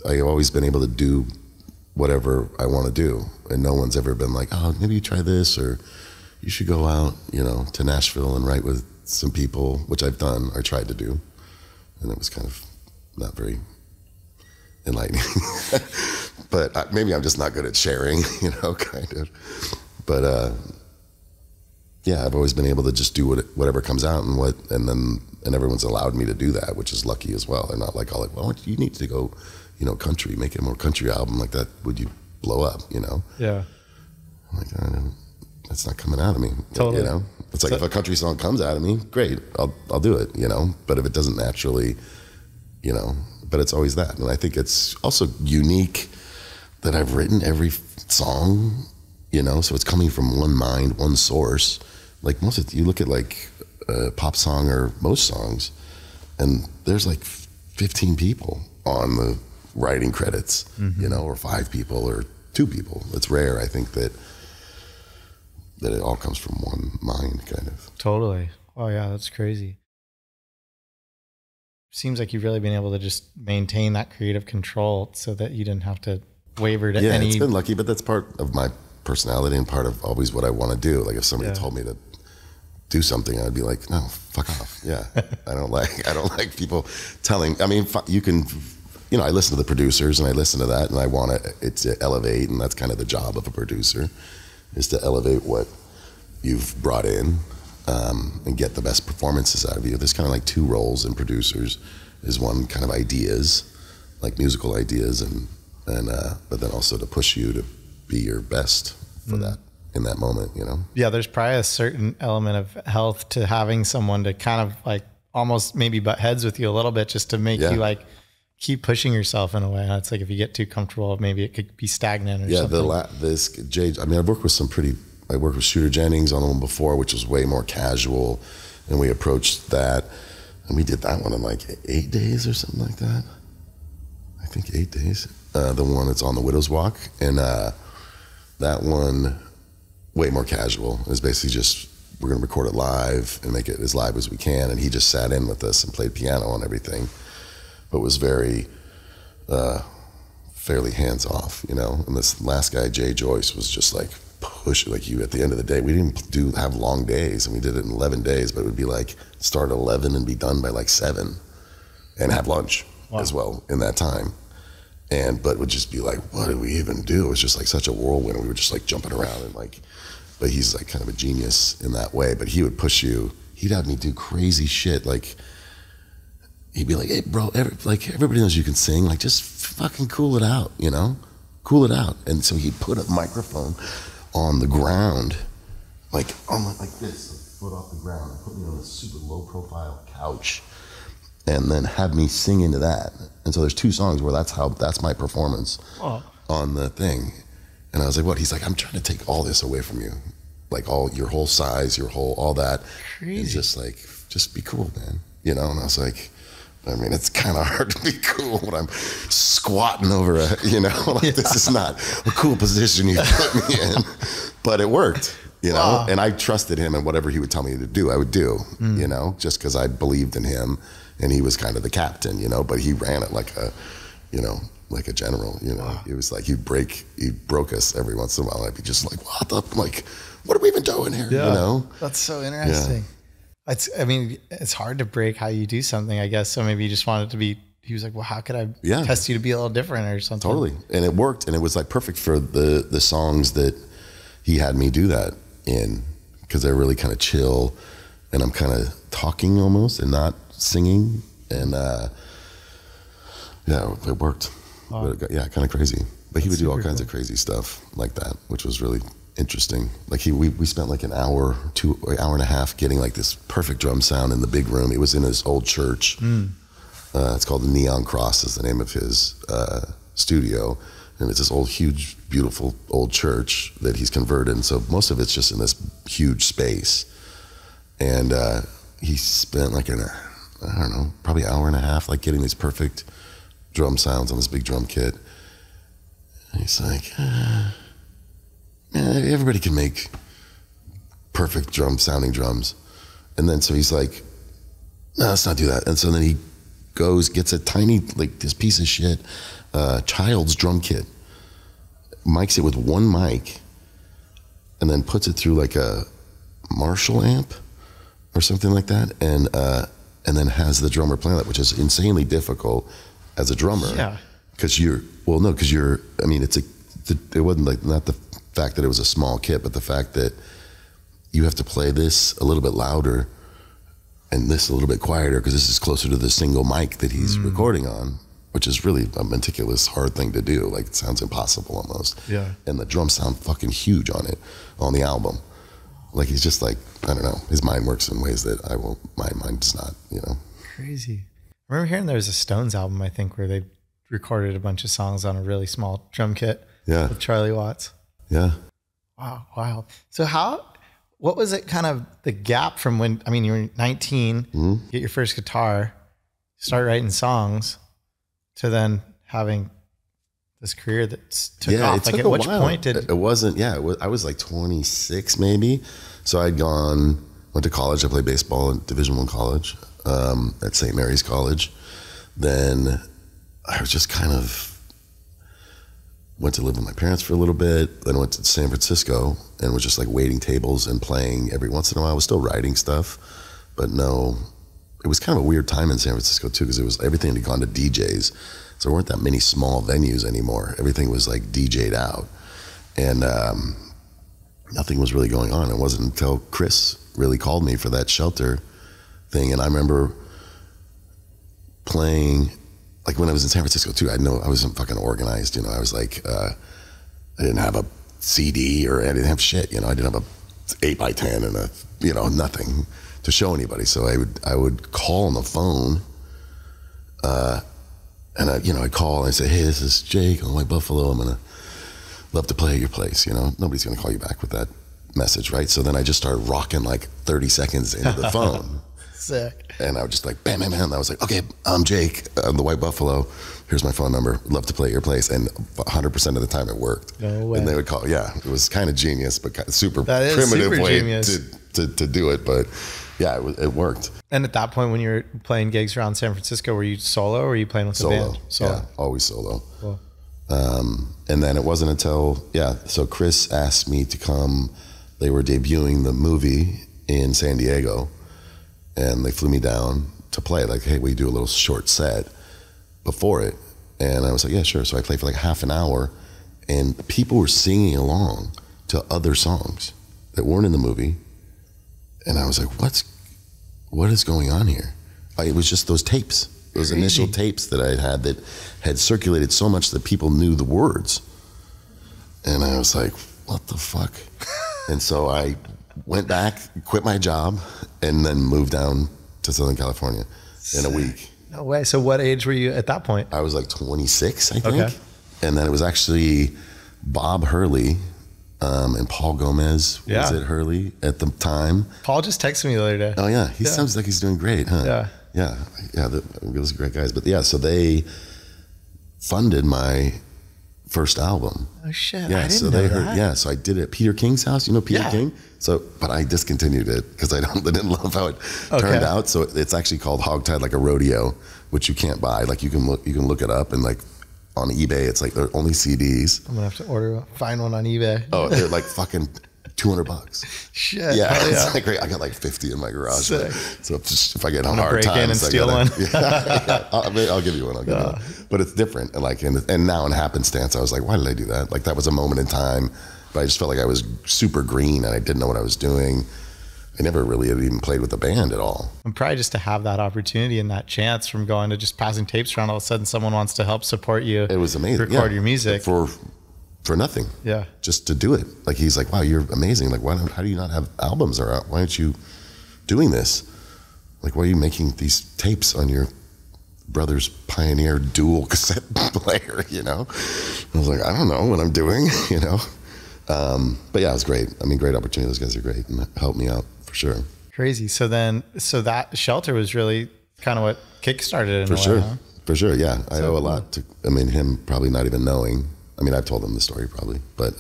I've always been able to do whatever I want to do. And no one's ever been like, oh, maybe you try this, or you should go out, to Nashville and write with some people, which I've done or tried to do. And it was kind of not very enlightening. But maybe I'm just not good at sharing, kind of. But yeah, I've always been able to just do whatever comes out, and everyone's allowed me to do that, which is lucky as well. They're not like, well, you need to go, country, make a more country album like that. Would you blow up? Yeah. I'm like, that's not coming out of me. Totally. It's like if a country song comes out of me, great, I'll do it. But if it doesn't naturally, but it's always that. And I think it's also unique that I've written every song, so it's coming from one mind, one source. Like you look at like a pop song or most songs, and there's like 15 people on the writing credits, or 5 people or 2 people. It's rare, I think, that it all comes from one mind, kind of. Totally. Oh yeah, that's crazy. Seems like you've really been able to just maintain that creative control so that you didn't have to waver to any... Yeah, it's been lucky, but that's part of my personality and part of always what I want to do. Like if somebody told me to do something, I'd be like, no, fuck off. Yeah. I don't like people telling, you can, I listen to the producers and I listen to that, and I want it to elevate, and that's kind of the job of a producer, is to elevate what you've brought in, and get the best performances out of you. There's kind of like 2 roles in producers. Is one kind of ideas, like musical ideas, and but then also to push you to be your best for that in that moment, Yeah, there's probably a certain element of health to having someone to kind of like almost maybe butt heads with you a little bit, just to make you like keep pushing yourself in a way. It's like if you get too comfortable, maybe it could be stagnant or something. I worked with Shooter Jennings on the one before, which was way more casual, and we approached that, and we did that one in like 8 days or something like that. I think 8 days. The one that's on the Widow's Walk, and that one, way more casual. It was basically just, we're going to record it live and make it as live as we can, and he just sat in with us and played piano and everything, but was very fairly hands off, And this last guy, Jay Joyce, was just like push, like you. At the end of the day, we didn't have long days, and we did it in 11 days, but it would be like start at 11 and be done by like 7, and have lunch as well in that time. But would just be like, what did we even do? It was just like such a whirlwind. We were just like jumping around and like, but he's like kind of a genius in that way. But he would push you. He'd have me do crazy shit. Like he'd be like, hey bro, everybody knows you can sing. Like just fucking cool it out, cool it out. And so he'd put a microphone on the ground, like this, a foot off the ground, and put me on a super low profile couch, and then have me sing into that. And so there's 2 songs where that's my performance on the thing. And I was like, what? He's like, I'm trying to take all this away from you. Like your whole size, all that. Crazy. And just like, just be cool, man. And I was like, it's kind of hard to be cool when I'm squatting over this is not a cool position you put me in. But it worked, and I trusted him, and whatever he would tell me to do, I would do, just because I believed in him, and he was kind of the captain, but he ran it like a, like a general, It was like he broke us every once in a while. I'd be just like, what are we even doing here? That's so interesting. Yeah. It's hard to break how you do something, I guess. So maybe you just wanted to be, he was like, well, how could I test you to be a little different or something? Totally. And it worked. And it was like perfect for the songs that he had me do that in, because they're really kind of chill, and I'm kind of talking almost and not singing. And it worked. But kind of crazy. But he would do all kinds of crazy stuff like that, which was really interesting. Like we spent like an hour and a half getting like this perfect drum sound in the big room. It was in his old church. It's called the Neon Cross is the name of his studio, and it's this old, huge, beautiful old church that he's converted. And so most of it's just in this huge space. And he spent like probably an hour and a half, like getting these perfect drum sounds on this big drum kit. And he's like, everybody can make perfect sounding drums. And then so he's like, no, let's not do that. And so then he gets a tiny, like this piece of shit, child's drum kit, mics it with one mic, and then puts it through like a Marshall amp or something like that, and then has the drummer play that, which is insanely difficult as a drummer. Yeah. Because it wasn't like, not the fact that it was a small kit, but the fact that you have to play this a little bit louder and this a little bit quieter because this is closer to the single mic that he's recording on, which is really a meticulous, hard thing to do. Like, it sounds impossible almost. Yeah. And the drums sound fucking huge on the album. Like, he's just like, I don't know, his mind works in ways that my mind does not, you know. Crazy. I remember hearing there was a Stones album, I think, where they recorded a bunch of songs on a really small drum kit with Charlie Watts. Yeah. Wow. So what was it kind of the gap from when, I mean, you were 19, get your first guitar, start writing songs, to then having this career that took off? It took like, a at which while. point did... It wasn't, I was like 26 maybe. So went to college. I played baseball at Division I college, at St. Mary's College. Then I was just kind of went to live with my parents for a little bit, then went to San Francisco and was just like waiting tables and playing every once in a while. I was still writing stuff, but no, it was kind of a weird time in San Francisco too, because everything had gone to DJs. So there weren't that many small venues anymore. Everything was like DJ'd out, and nothing was really going on. It wasn't until Chris really called me for that Shelter thing. And I remember playing, like when I was in San Francisco too, I wasn't fucking organized, you know. I was like, I didn't have a CD or I didn't have shit, you know. I didn't have a 8x10 and nothing to show anybody. So I would call on the phone, and I'd call and I'd say, hey, this is Jake on White Buffalo. I'm gonna love to play at your place, you know. Nobody's gonna call you back with that message, right? So then I just started rocking like 30 seconds into the phone. Sick. And I would just like, bam, bam, bam. I was like, okay, I'm Jake. I'm the White Buffalo. Here's my phone number. Love to play at your place. And 100% of the time it worked. No way. And they would call. Yeah, it was kind of genius, but kind of super primitive way to do it. But yeah, it worked. And at that point, when you were playing gigs around San Francisco, were you solo or were you playing with the band? Solo. Yeah, always solo. Cool. And then it wasn't until, so Chris asked me to come. They were debuting the movie in San Diego, and they flew me down to play. Like, hey, will you do a little short set before it? And I was like, yeah, sure. So I played for like half an hour, and people were singing along to other songs that weren't in the movie. And I was like, what is going on here? It was just those tapes, those initial tapes that I had that had circulated so much that people knew the words. And I was like, what the fuck? And so I went back, quit my job, and then moved down to Southern California in a week. No way. So what age were you at that point? I was like 26, I think. Okay. And then it was actually Bob Hurley and Paul Gomez was at Hurley at the time. Paul just texted me the other day. Oh, yeah. He sounds like he's doing great, huh? Yeah. Those are great guys. But yeah, so they funded my first album. Oh shit! Yeah, I didn't know that. Yeah, so I did it at Peter King's house. You know Peter King? So, but I discontinued it because I didn't love how it turned out. So it's actually called Hogtied Like a Rodeo, which you can't buy. Like you can look it up, and like on eBay, it's like they're only CDs. I'm gonna have to find one on eBay. Oh, they're like fucking $200. Shit. Yeah, it's like great. I got like 50 in my garage. Sick. So if I get on hard break times, in and steal one. I'll give you one. I'll give you one. But it's different. And now in happenstance, I was like, why did I do that? Like that was a moment in time, but I just felt like I was super green and I didn't know what I was doing. I never really had even played with a band at all. And probably just to have that opportunity and that chance from going to just passing tapes around, all of a sudden someone wants to help support you. It was amazing. Record your music. For nothing. Yeah. Just to do it. Like he's like, wow, you're amazing. Like how do you not have albums around? Why aren't you doing this? Like, why are you making these tapes on your brother's Pioneer dual cassette player, you know? I was like, I don't know what I'm doing, you know? But yeah, it was great. I mean, great opportunity. Those guys are great and helped me out for sure. Crazy. So that Shelter was really kind of what kickstarted it in a way, huh? For sure. Yeah. I owe a lot to, him probably not even knowing. I mean, I've told him the story probably, but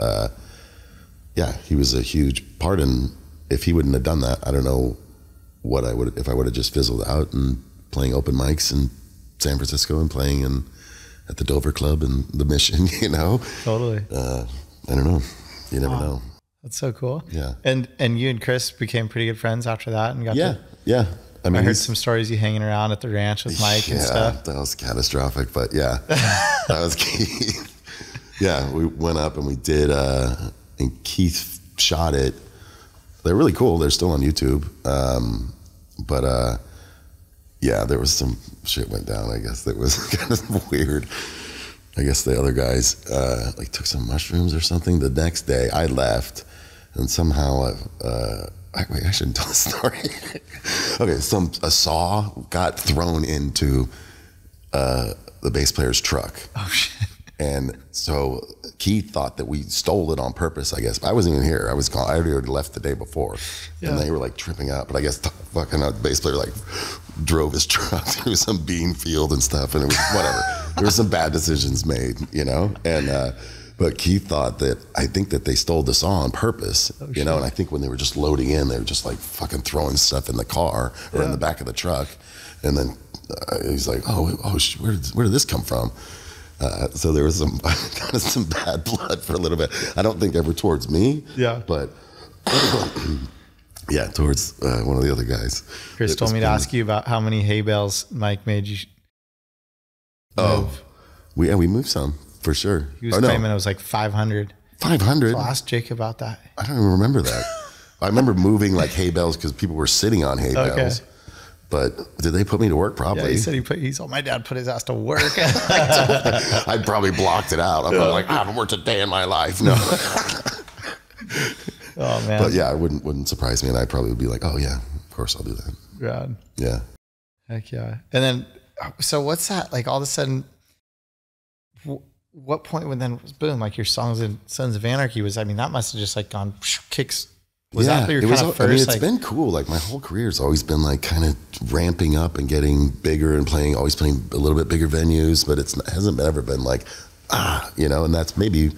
yeah, he was a huge part. And if he wouldn't have done that, I don't know what I would, if I would have just fizzled out and playing open mics in San Francisco and playing at the Dover Club and the Mission, you know? Totally. I don't know. You never know. That's so cool. Yeah. And you and Chris became pretty good friends after that and got Yeah. I mean, I heard some stories you hanging around at the ranch with Mike and stuff. That was catastrophic, but yeah, that was Keith. Yeah, we went up and we did, and Keith shot it. They're really cool. They're still on YouTube. But yeah, there was some shit went down, I guess, that was kind of weird. I guess the other guys like took some mushrooms or something. The next day I left and somehow wait, I shouldn't tell the story. Okay, a saw got thrown into the bass player's truck. Oh shit! And so Keith thought that we stole it on purpose. I guess I wasn't even here. I was gone. I already left the day before, and they were like tripping out. But I guess the fucking bass player like drove his truck through some bean field and stuff, and it was whatever. There were some bad decisions made, you know, and. But Keith thought that, I think that they stole the saw on purpose, you know, and I think when they were just loading in, they were just like fucking throwing stuff in the car or in the back of the truck. And then he's like, where did this come from? So there was some kind of some bad blood for a little bit. I don't think ever towards me, but yeah, towards one of the other guys. Chris told me to ask you about how many hay bales Mike made you move. We moved some. For sure. He was claiming it was like 500. 500? So ask Jake about that. I don't even remember that. I remember moving like hay bales because people were sitting on hay bales. But did they put me to work probably? Yeah, he said he saw my dad put his ass to work. I probably blocked it out. I'm probably like, I haven't worked a day in my life. No. Oh man. But yeah, it wouldn't surprise me, and I'd probably be like, oh yeah, of course I'll do that. God. Yeah. Heck yeah. And then, so what's that? Like all of a sudden, what point when then boom, like your songs in Sons of Anarchy was, I mean, that must have just like gone kicks. Was that your kind of first? I mean, it's been cool. Like my whole career's always been like kind of ramping up and getting bigger and always playing a little bit bigger venues, but it hasn't ever been like, you know, and that's maybe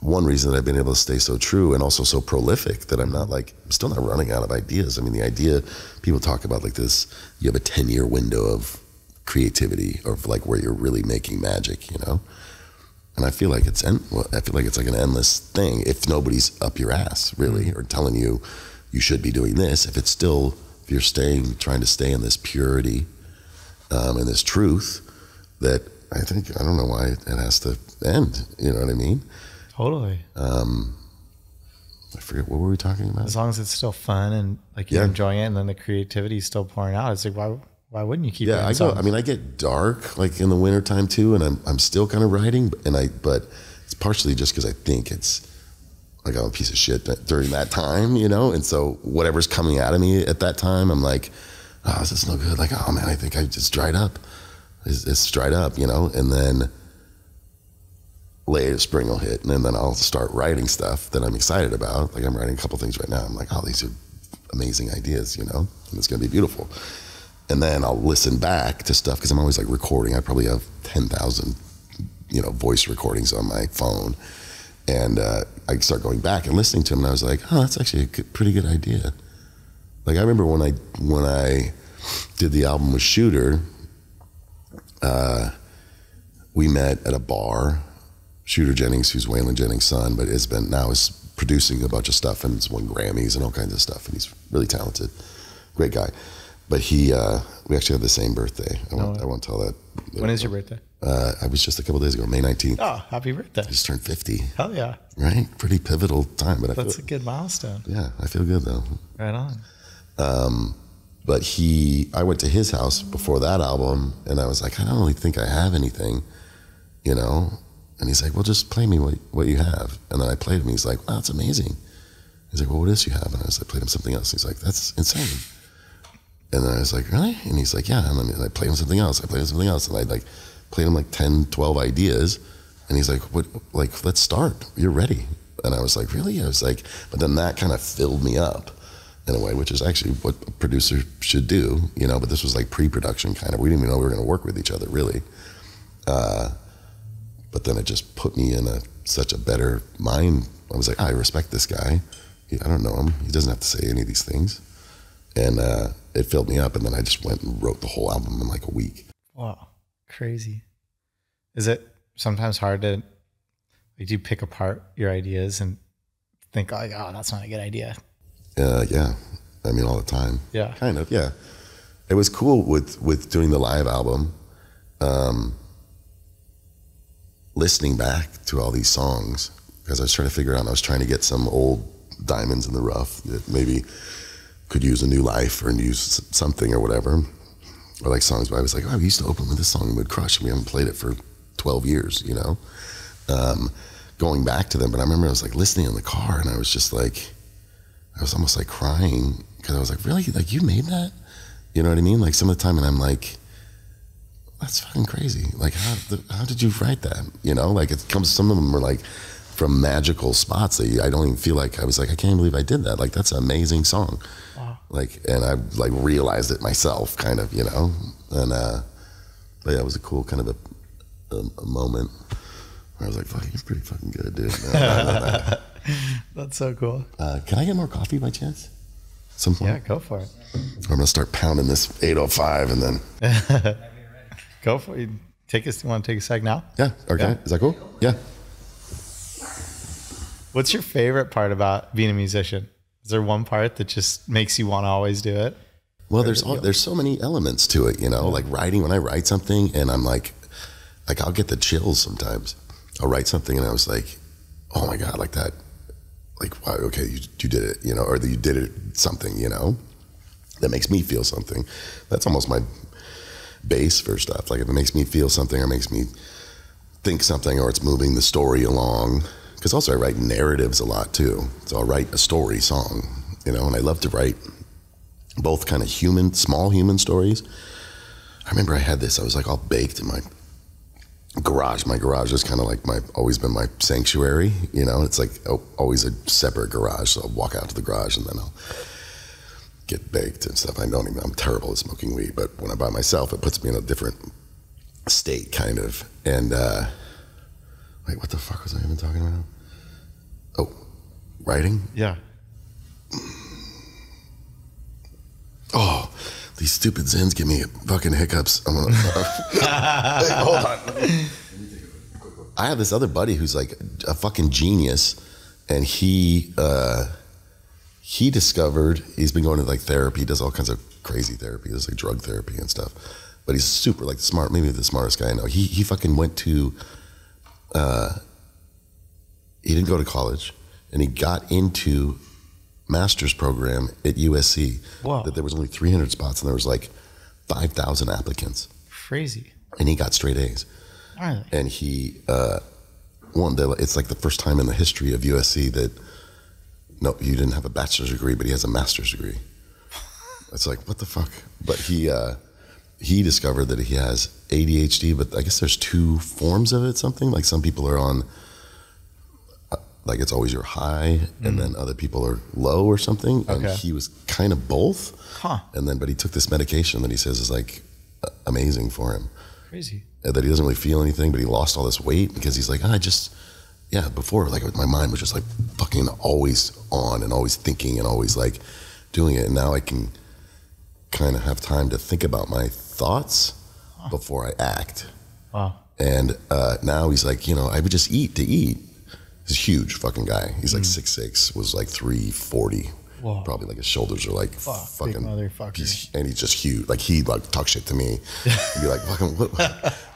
one reason that I've been able to stay so true and also so prolific that I'm still not running out of ideas. I mean, the idea, people talk about like this, you have a 10-year window of creativity or like where you're really making magic, you know? And I feel like it's like an endless thing if nobody's up your ass really or telling you should be doing this. If you're trying to stay in this purity and this truth, that I don't know why it has to end. You know what I mean? Totally. I forget, what were we talking about? As long as it's still fun and like you're enjoying it, and then the creativity is still pouring out. It's like why wouldn't you keep? Yeah, I get dark like in the wintertime too, and I'm still kind of writing, but it's partially just because I think it's like I'm a piece of shit during that time, you know, and so whatever's coming out of me at that time, I'm like, oh, this is no good. Like, oh man, I think I just dried up. It's dried up, you know, and then later spring will hit, and then I'll start writing stuff that I'm excited about. Like I'm writing a couple things right now. I'm like, oh, these are amazing ideas, you know, and it's going to be beautiful. And then I'll listen back to stuff because I'm always like recording. I probably have 10,000, you know, voice recordings on my phone. And I start going back and listening to them, and I was like, oh, that's actually a pretty good idea. Like I remember when I did the album with Shooter, we met at a bar. Shooter Jennings, who's Waylon Jennings' son, but is producing a bunch of stuff and has won Grammys and all kinds of stuff. And he's really talented, great guy. But we actually have the same birthday. I won't tell that. When is your birthday? I was just a couple days ago, May 19th. Oh, happy birthday. I just turned 50. Hell yeah. Right? Pretty pivotal time. But that's a good milestone. Yeah, I feel good though. Right on. But I went to his house before that album, and I was like, I don't really think I have anything, you know? And he's like, well, just play me what you have. And then I played him. He's like, wow, that's amazing. He's like, well, what else you have? And I played him something else. He's like, that's insane. And then I was like, really? And he's like, yeah. And then I played him something else. And I like played him like 10, 12 ideas. And he's like, what? Like, let's start. You're ready. And I was like, really? I was like, but then that kind of filled me up in a way, which is actually what a producer should do, you know, but this was like pre-production kind of. We didn't even know we were going to work with each other really. But then it just put me in a such a better mind. I was like, I respect this guy. I don't know him. He doesn't have to say any of these things. And it filled me up. And then I just went and wrote the whole album in like a week. Wow. Crazy. Is it sometimes hard to, like, do you pick apart your ideas and think, like, oh, that's not a good idea? Yeah. I mean, all the time. Yeah. Kind of, yeah. It was cool with doing the live album, listening back to all these songs, because I was trying to figure out, I was trying to get some old diamonds in the rough that maybe could use a new life or use something or whatever. Or like songs where I was like, oh, we used to open with this song and we'd crush, and we haven't played it for 12 years, you know? Going back to them, but I remember I was like listening in the car, and I was just like, I was almost like crying, because I was like, really? Like, you made that? You know what I mean? Like, some of the time, and I'm like, that's fucking crazy. Like, how did you write that? You know, like, it comes, some of them are like from magical spots that I don't even feel like, I was like, I can't believe I did that. Like, that's an amazing song. Wow. Like, and I like realized it myself, kind of, you know? And, but yeah, it was a cool kind of a moment where I was like, fuck, you're pretty fucking good, dude. That's so cool. Can I get more coffee by chance? Some point? Yeah, go for it. I'm going to start pounding this 805 and then. Go for it. You want to take a sec now? Yeah. Okay. Yeah. Is that cool? Yeah. What's your favorite part about being a musician? Is there one part that just makes you want to always do it? Well, there's so many elements to it, you know, like writing. When I write something and I'm like I'll get the chills sometimes. I'll write something and I was like, oh my God, like that. Like, wow, okay, you did it, you know, or that you did it something, you know, that makes me feel something. That's almost my base for stuff. Like, if it makes me feel something or makes me think something, or it's moving the story along. Because also I write narratives a lot too. So I'll write a story song, you know, and I love to write both kind of small human stories. I remember I had this, I was like all baked in my garage. My garage is kind of like always been my sanctuary, you know. It's like always a separate garage. So I'll walk out to the garage and then I'll get baked and stuff. I'm terrible at smoking weed, but when I'm by myself, it puts me in a different state, kind of. And wait, what the fuck was I even talking about? Oh, writing? Yeah. Oh, these stupid Zens give me fucking hiccups. I'm gonna, hey, hold on. I have this other buddy who's like a fucking genius, and he discovered, he's been going to like therapy. He does all kinds of crazy therapy. He does like drug therapy and stuff. But he's super like smart, maybe the smartest guy I know. He fucking went to, he didn't go to college, and he got into master's program at USC. Wow. That there was only 300 spots and there was like 5,000 applicants. Crazy. And he got straight A's. Really? And he it's like the first time in the history of USC that you didn't have a bachelor's degree, but he has a master's degree. It's like, what the fuck? But he discovered that he has ADHD, but I guess there's two forms of it, something. Like, some people are on, like, it's always your high, and then other people are low or something. And he was kind of both. Huh. And then, but he took this medication that he says is like amazing for him. Crazy. And that he doesn't really feel anything, but he lost all this weight because he's like, before, like, my mind was just like fucking always on and always thinking and always like doing it. And now I can kind of have time to think about my thoughts before I act. Wow. And now he's like, I would just eat to eat. He's a huge fucking guy. He's like 6'6", was like 340. Whoa. Probably like his shoulders are like fucking big motherfucker. And he's just huge. Like, he'd like talk shit to me. He'd be like, fucking,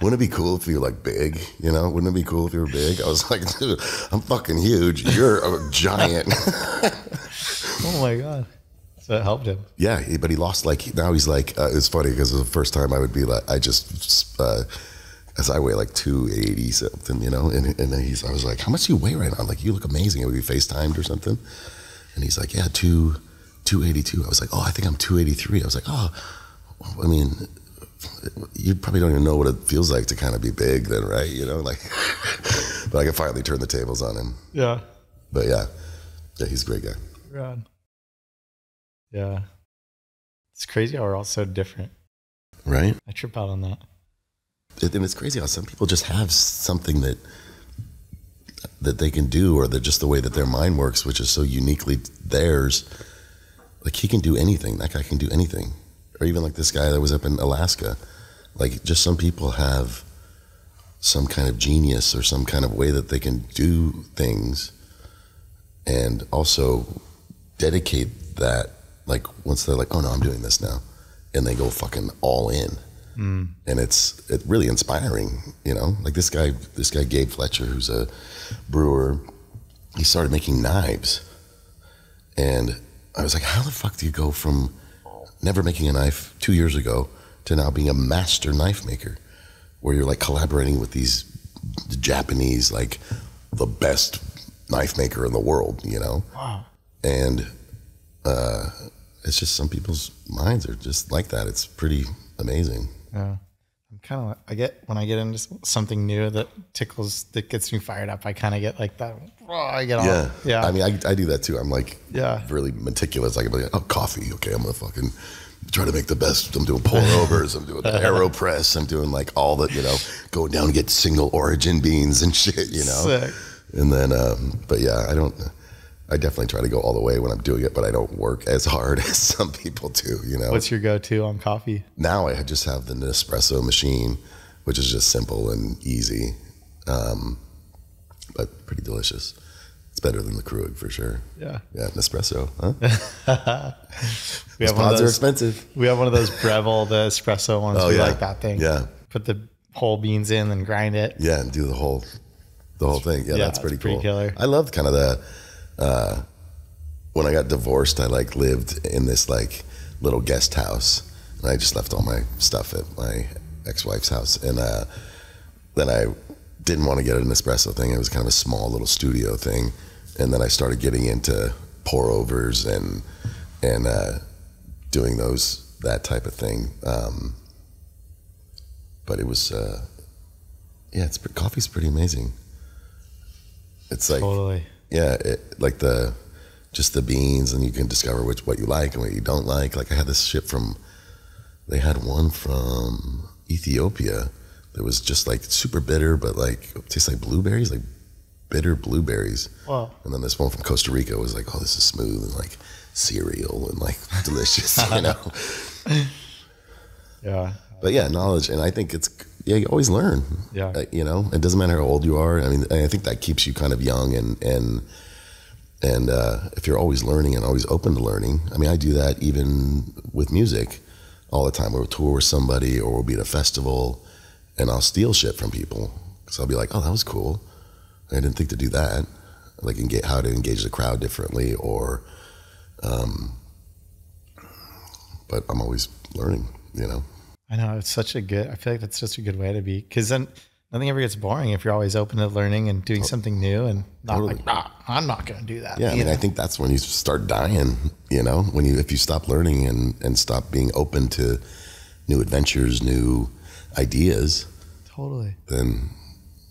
wouldn't it be cool if you were like big? Wouldn't it be cool if you were big? I was like, dude, I'm fucking huge. You're a giant. Oh my God. So it helped him. Yeah, but he lost, like, now he's like, it's funny because it was the first time I would be like, as I weigh like 280 something, and I was like, how much do you weigh right now? Like, you look amazing. It would be FaceTimed or something. And he's like, yeah, 282. I was like, oh, I think I'm 283. I was like, oh, I mean, you probably don't even know what it feels like to kind of be big then, right? Like, but I can finally turn the tables on him. Yeah. But yeah, he's a great guy. God. Yeah. It's crazy how we're all so different. Right? I trip out on that. And it's crazy how some people just have something that, that they can do, or just the way that their mind works, which is so uniquely theirs. Like he can do anything. That guy can do anything. Or even like this guy that was up in Alaska. Like just some people have some kind of genius or some kind of way that they can do things, and also dedicate that. Like once they're like, oh no, I'm doing this now, and they go fucking all in. And it's really inspiring, you know. Like this guy Gabe Fletcher, who's a brewer, he started making knives, and I was like, how the fuck do you go from never making a knife 2 years ago to now being a master knife maker, where you're like collaborating with these Japanese, like the best knife maker in the world, you know? Wow. And it's just some people's minds are just like that. It's pretty amazing. Yeah. I'm kind of, when I get into something new that gets me fired up, I kind of get like that. I get all, yeah. I mean, I do that too. I'm like, yeah, really meticulous. Like, I'm like, oh, coffee. Okay. I'm going to fucking try to make the best. I'm doing pour overs. I'm doing the AeroPress. I'm doing like all the, you know, going down and get single origin beans and shit, you know? Sick. And then, but yeah, I definitely try to go all the way when I'm doing it, but I don't work as hard as some people do, you know? What's your go-to on coffee? Now I just have the Nespresso machine, which is just simple and easy, but pretty delicious. It's better than the Krug for sure. Yeah. Yeah, Nespresso, huh? Those pods are expensive. We have one of those Breville, the espresso ones. Oh, we yeah. like that thing. Yeah. Put the whole beans in and grind it. Yeah, and do the whole thing. Yeah, that's pretty cool. Killer. I loved kind of when I got divorced, I like lived in this like little guest house, and I just left all my stuff at my ex-wife's house. And then I didn't want to get an espresso thing. It was kind of a small little studio thing. And then I started getting into pour overs and doing that type of thing. But it was, coffee's pretty amazing. It's like, totally. Yeah, like just the beans, and you can discover what you like and what you don't like. Like I had this shit they had one from Ethiopia that was just like super bitter, but like it tastes like blueberries, like bitter blueberries. Wow. And then this one from Costa Rica was like, oh, this is smooth and like cereal and like delicious, you know? Yeah. But yeah, knowledge. And I think you always learn. Yeah. You know, it doesn't matter how old you are. I mean, I think that keeps you kind of young and if you're always learning and always open to learning. I mean, I do that even with music all the time. We'll tour with somebody or we'll be at a festival and I'll steal shit from people. Because I'll be like, oh, that was cool. I didn't think to do that. Like how to engage the crowd differently or, but I'm always learning, you know? I know, I feel like that's just a good way to be, because then nothing ever gets boring if you're always open to learning and doing something new and not totally. like, nah, I'm not going to do that. Yeah, I mean, I think that's when you start dying, you know, if you stop learning and stop being open to new adventures, new ideas. Totally. Then,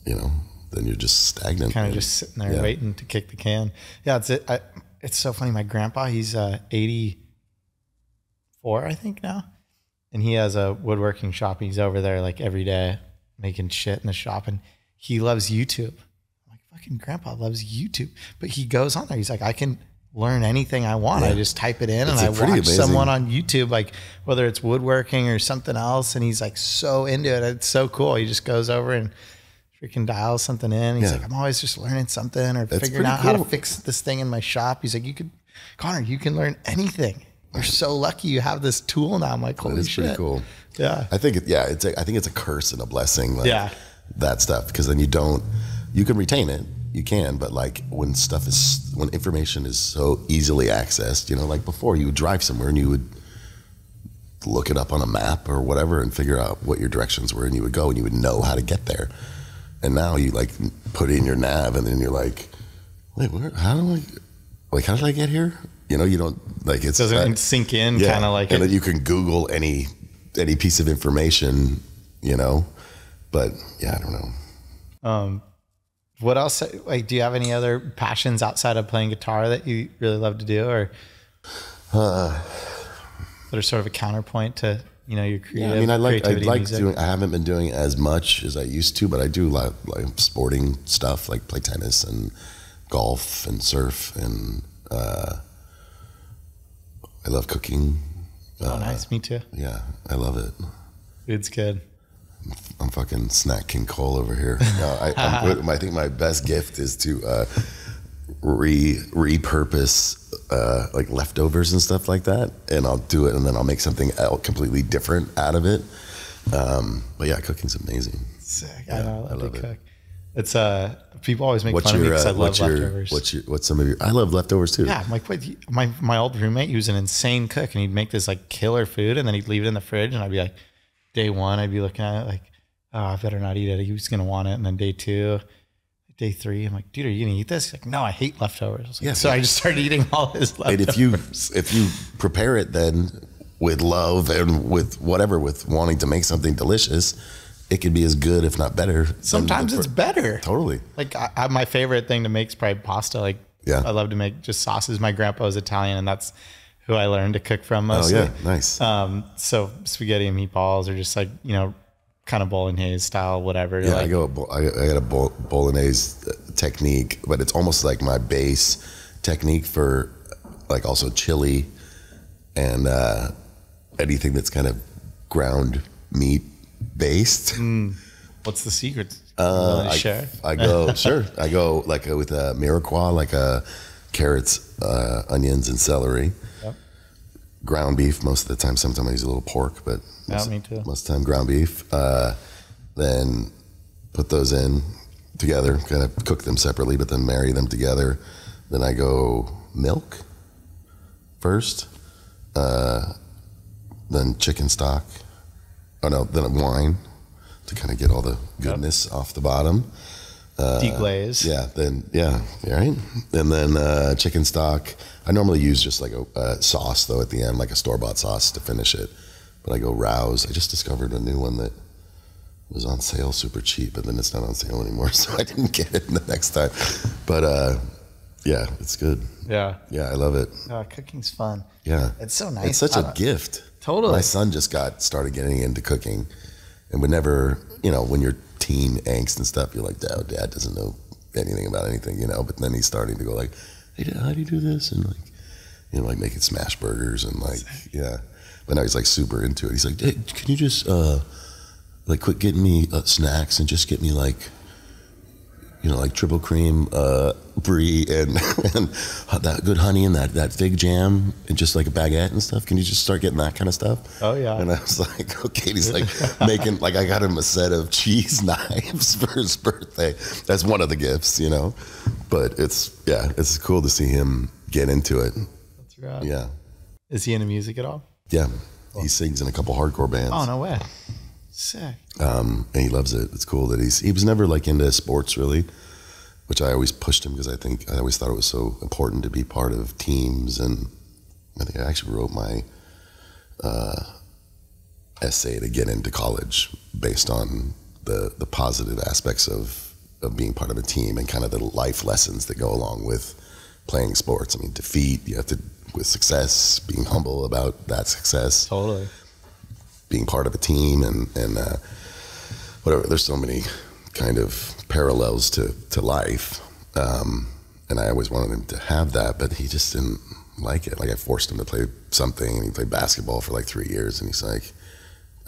you know, then you're just stagnant. Kind of just sitting there waiting to kick the can. Yeah, it's so funny. My grandpa, he's 84, I think now. And he has a woodworking shop. He's over there like every day making shit in the shop. And he loves YouTube. I'm like, fucking grandpa loves YouTube. But he goes on there. He's like, I can learn anything I want. Yeah. I just type it in and I watch someone on YouTube, like whether it's woodworking or something else. And he's like so into it. It's so cool. He just goes over and freaking dials something in. He's like, I'm always just learning something or figuring out how to fix this thing in my shop. He's like, Connor, you can learn anything. You're so lucky you have this tool now. I'm like, holy shit. It's pretty cool. Yeah. I think it's a curse and a blessing. Like, that stuff. Because then you can retain it. You can, but like when information is so easily accessed, you know, like before you would drive somewhere and you would look it up on a map or whatever and figure out what your directions were and you would go and you would know how to get there. And now you like put in your nav and then you're like, wait, how did I get here? You know, you don't like it doesn't sink in kind of like and then you can Google any piece of information, you know, but yeah, I don't know. What else? Like, do you have any other passions outside of playing guitar that you really love to do or that are sort of a counterpoint to you know, your creative. Yeah, I mean, I like music. doing. I haven't been doing as much as I used to, but I do like sporting stuff, like play tennis and golf and surf, and I love cooking. Oh, nice. Me too. Yeah, I love it. It's good. I'm fucking snack King Cole over here. No, I think my best gift is to repurpose like leftovers and stuff like that, and I'll do it, and then I'll make something else completely different out of it. But yeah, cooking's amazing. Sick. Yeah, I love to cook. It's people always make what's fun your, of me because I love leftovers. What's some of your? I love leftovers too. Yeah, my old roommate, he was an insane cook, and he'd make this like killer food, and then he'd leave it in the fridge, and I'd be like, day one, I'd be looking at it like, oh, I better not eat it. He was gonna want it, and then day two, day three, I'm like, dude, are you gonna eat this? He's like, no, I hate leftovers. I was like, Yeah, so I just started eating all his leftovers. And if you prepare it then with love and with whatever, with wanting to make something delicious, it could be as good, if not better. Sometimes it's better. Totally. Like my favorite thing to make is probably pasta. Like, yeah, I love to make just sauces. My grandpa was Italian, and that's who I learned to cook from mostly. Oh yeah, nice. So spaghetti and meatballs are just like, you know, kind of bolognese style, whatever. Yeah, like, I got a bolognese technique, but it's almost like my base technique for like also chili and anything that's kind of ground meat based. What's the secret? Share? I go sure. I go like with a mirepoix, like carrots, onions, and celery. Yep. Ground beef most of the time. Sometimes I use a little pork, but Me too. most of the time ground beef. Then put those in together, kind of cook them separately, but then marry them together. Then I go milk first, then chicken stock. Oh no, then wine to kind of get all the goodness off the bottom. Deglaze. Right. And then chicken stock. I normally use just like a sauce though at the end, like a store-bought sauce to finish it. But I go Rouse. I just discovered a new one that was on sale super cheap, and then it's not on sale anymore, so I didn't get it the next time. But yeah, it's good. Yeah. Yeah, I love it. Cooking's fun. Yeah. It's so nice. It's such a gift. Totally. My son just started getting into cooking, and would never, you know, when you're teen angst and stuff, you're like, dad doesn't know anything about anything, you know, but then he's starting to go like, hey, Dad, how do you do this? And like, you know, like making smash burgers and like, yeah. But now he's like super into it. He's like, hey, can you just like quit getting me snacks and just get me like, you know, like triple cream brie and that good honey and that fig jam and just like a baguette and stuff. Can you just start getting that kind of stuff? Oh yeah. And I was like, okay. And he's like making, like, I got him a set of cheese knives for his birthday. That's one of the gifts, you know. But it's cool to see him get into it. That's right. Yeah. Is he into music at all? Yeah. He sings in a couple hardcore bands. Oh, no way. Sick. And he loves it. It's cool that he was never like into sports really, which I always pushed him because I always thought it was so important to be part of teams. And I think I actually wrote my essay to get into college based on the positive aspects of being part of a team and kind of the life lessons that go along with playing sports. I mean, defeat, you have to, with success, being humble about that success. Totally. Being part of a team and whatever. There's so many kind of parallels to life. And I always wanted him to have that, but he just didn't like it. Like I forced him to play something, and he played basketball for like 3 years, and he's like,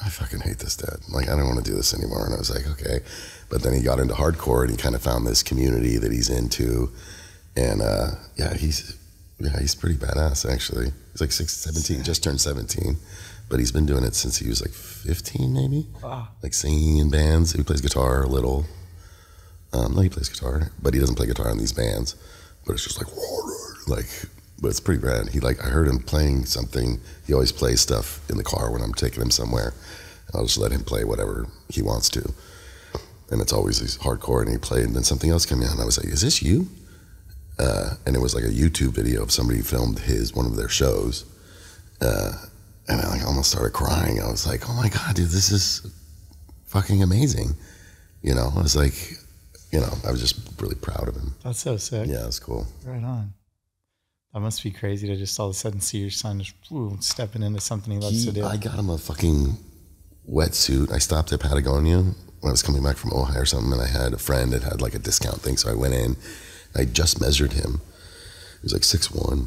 I fucking hate this, Dad. Like, I don't want to do this anymore. And I was like, okay. But then he got into hardcore, and he kind of found this community that he's into. And he's pretty badass, actually. He's like 17, just turned 17. But he's been doing it since he was like 15, maybe. Wow. Like singing in bands. He plays guitar a little. No, he plays guitar, but he doesn't play guitar in these bands. But it's just like, but it's pretty rad. I heard him playing something. He always plays stuff in the car when I'm taking him somewhere. I'll just let him play whatever he wants to. And it's always these hardcore, and he played, and then something else came out, and I was like, is this you? And it was like a YouTube video of somebody who filmed one of their shows. And I almost started crying. I was like, oh my God, dude, this is fucking amazing. You know, I was like, you know, I was just really proud of him. That's so sick. Yeah, it was cool. Right on. That must be crazy to just all of a sudden see your son just stepping into something he loves to do. I got him a fucking wetsuit. I stopped at Patagonia when I was coming back from Ohio or something, and I had a friend that had like a discount thing, so I went in. I just measured him. He was like 6'1",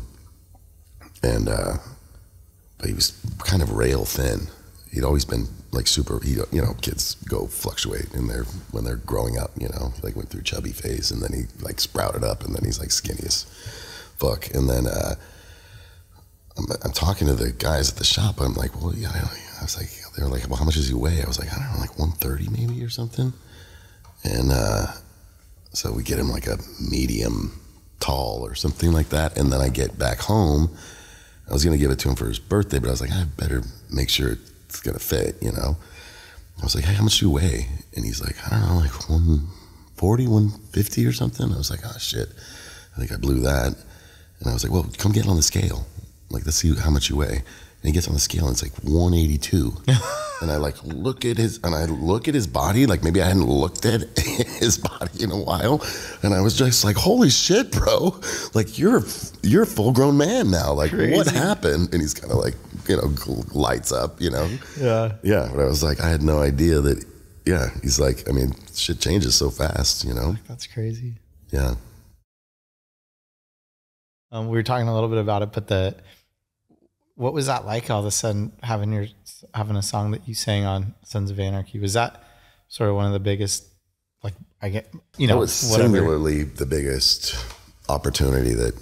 and but he was kind of rail thin. He'd always been like super. You know, kids go fluctuate when they're growing up. You know, like went through chubby phase, and then he like sprouted up, and then he's like skinny as fuck. And then I'm talking to the guys at the shop. I'm like, well, yeah. I was like, they were like, well, how much does he weigh? I was like, I don't know, like 130 maybe or something. And so we get him like a medium tall or something like that. And then I get back home. I was going to give it to him for his birthday, but I was like, I better make sure it's going to fit, you know? I was like, hey, how much do you weigh? And he's like, I don't know, like 140, 150 or something. I was like, oh shit, I think I blew that. And I was like, well, come get on the scale. Like, let's see how much you weigh. And he gets on the scale and it's like 182. And I like look at his body, like maybe I hadn't looked at his body in a while. And I was just like, holy shit, bro. Like you're a full grown man now. Like crazy. What happened? And he's kind of like, you know, lights up, you know? Yeah. Yeah. But I was like, I had no idea that, yeah. He's like, I mean, shit changes so fast, you know? That's crazy. Yeah. We were talking a little bit about it, but what was that like all of a sudden having a song that you sang on Sons of Anarchy? Was that sort of one of the biggest, like, I get, you know, it was singularly the biggest opportunity that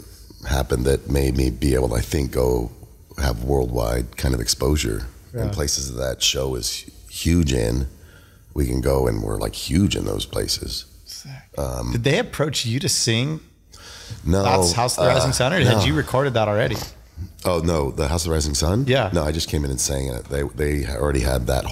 happened that made me be able to, I think, go have worldwide kind of exposure in places that show is huge in. We can go and we're like huge in those places. Did they approach you to sing? No. That's House of the Rising Sun, or had you recorded that already? Oh no, the House of the Rising Sun? Yeah. No, I just came in and sang it. They already had that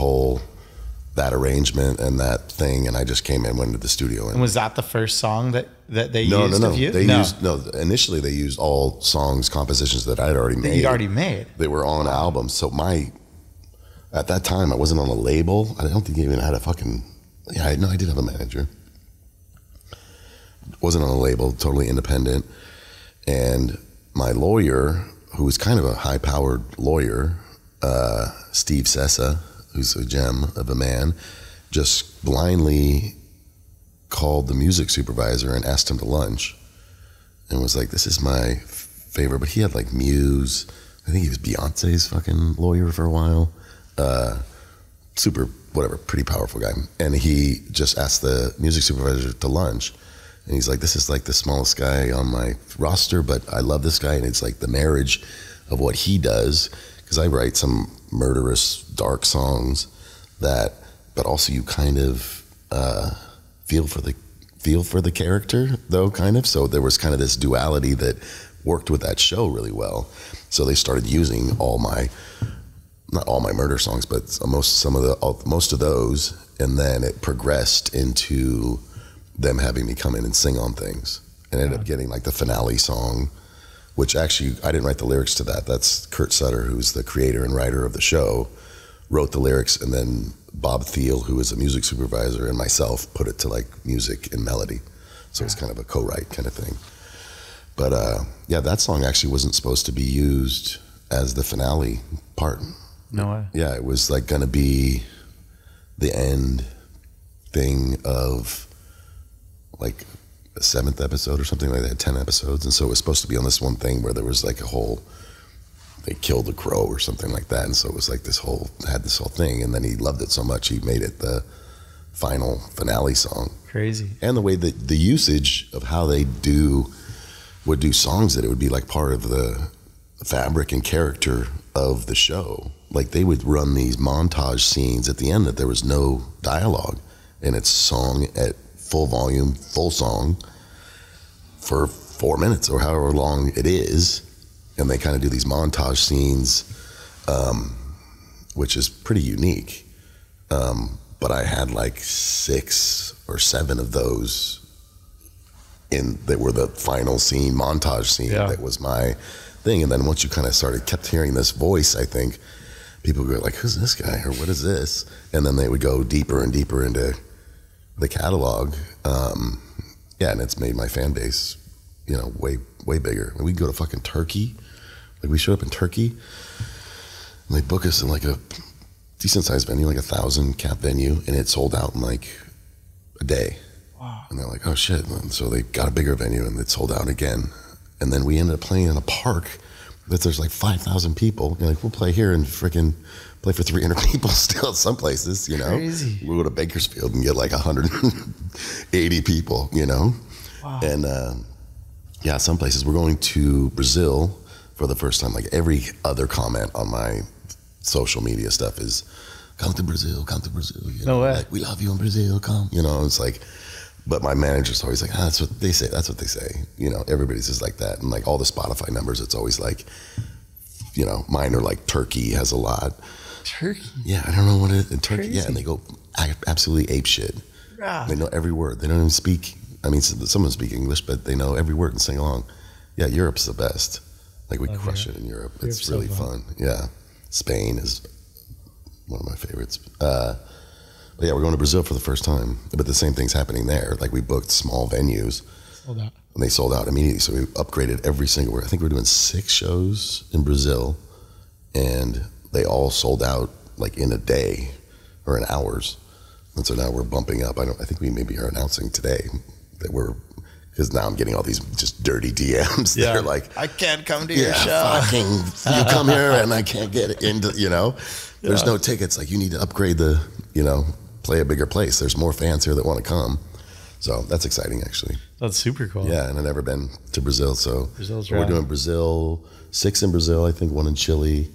arrangement and that thing, and I just came in, went into the studio. And was that the first song that they used of you? Initially they used all songs, compositions that I'd already made. That you'd already made. They were on albums. So at that time I wasn't on a label. I don't think I even had I did have a manager. Wasn't on a label, totally independent. And my lawyer, who was kind of a high-powered lawyer, Steve Sessa, who's a gem of a man, just blindly called the music supervisor and asked him to lunch and was like, this is my favorite. But he had like Muse. I think he was Beyonce's fucking lawyer for a while. Super, whatever, pretty powerful guy. And he just asked the music supervisor to lunch. And he's like, this is like the smallest guy on my roster, but I love this guy. And it's like the marriage of what he does. Because I write some murderous, dark songs but also you kind of feel for the character, though, kind of. So there was kind of this duality that worked with that show really well. So they started using not all my murder songs, but most of those. And then it progressed into them having me come in and sing on things, and ended up getting like the finale song, which actually I didn't write the lyrics to that. That's Kurt Sutter, who's the creator and writer of the show, wrote the lyrics, and then Bob Thiel, who is a music supervisor, and myself put it to like music and melody. So it's kind of a co-write kind of thing. But that song actually wasn't supposed to be used as the finale part. No way. Yeah, it was like gonna be the end thing of like a 7th episode or something like that, 10 episodes. And so it was supposed to be on this one thing where there was like they killed a crow or something like that. And so it was like had this whole thing. And then he loved it so much, he made it the final finale song. Crazy. And the way that the usage of how they would do songs, that it would be like part of the fabric and character of the show. Like they would run these montage scenes at the end that there was no dialogue, and it's song at full volume, full song for 4 minutes or however long it is. And they kind of do these montage scenes, which is pretty unique. But I had like 6 or 7 of those that were the final scene, montage scene. Yeah. That was my thing. And then once you kind of kept hearing this voice, I think people would go like, who's this guy? Or what is this? And then they would go deeper and deeper into the catalog. And it's made my fan base you know, way bigger. And we go to fucking Turkey. Like we showed up in Turkey and they book us in like a decent sized venue, like 1,000 cap venue, and it sold out in like a day. Wow. And they're like, oh shit. And so they got a bigger venue and it sold out again. And then we ended up playing in a park that there's like 5,000 people. You're like, we'll play here and freaking play for 300 people still at some places, you know? Crazy. We'll go to Bakersfield and get like 180 people, you know? Wow. And yeah, some places. We're going to Brazil for the first time. Like every other comment on my social media stuff is, come to Brazil, you know? No way. Like, we love you in Brazil, come. You know, it's like, but my manager's always like, that's what they say, that's what they say. You know, everybody's just like that. And like all the Spotify numbers, it's always like, you know, mine are like Turkey has a lot. Turkey? Yeah, I don't know what it is. In Turkey, Crazy. yeah, and they go absolutely ape shit. Yeah. They know every word. They don't even speak, I mean, some of them speak English, but they know every word and sing along. Yeah, Europe's the best. Like we crush it in Europe. It's really fun. Yeah. Spain is one of my favorites. But yeah, we're going to Brazil for the first time. But the same thing's happening there. Like we booked small venues. Sold out. And they sold out immediately. So we upgraded every single, I think we're doing 6 shows in Brazil. And they all sold out like in a day or in hours. And so now we're bumping up. I think we maybe are announcing today that because now I'm getting all these just dirty DMs that are like, I can't come to your show. Fucking, you come here and I can't get into, you know, there's no tickets. Like you need to upgrade you know, play a bigger place. There's more fans here that want to come. So that's exciting actually. That's super cool. Yeah. And I've never been to Brazil. So we're doing Brazil, 6 in Brazil, I think 1 in Chile,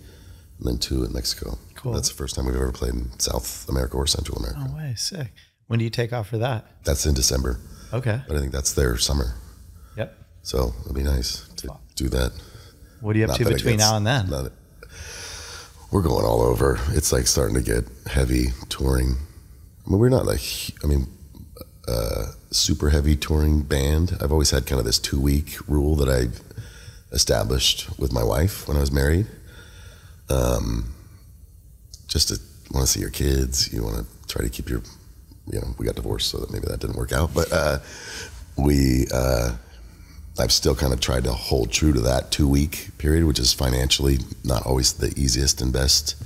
and then 2 in Mexico. Cool. That's the first time we've ever played in South America or Central America. No way, sick. When do you take off for that? That's in December. Okay. But I think that's their summer. Yep. So it'll be nice to do that. What are you up to between now and then? We're going all over. It's like starting to get heavy touring. I mean, we're not like, super heavy touring band. I've always had kind of this 2-week rule that I established with my wife when I was married. Just to want to see your kids. You want to try to keep your, you know, we got divorced, so that maybe that didn't work out. But I've still kind of tried to hold true to that 2-week period, which is financially not always the easiest and best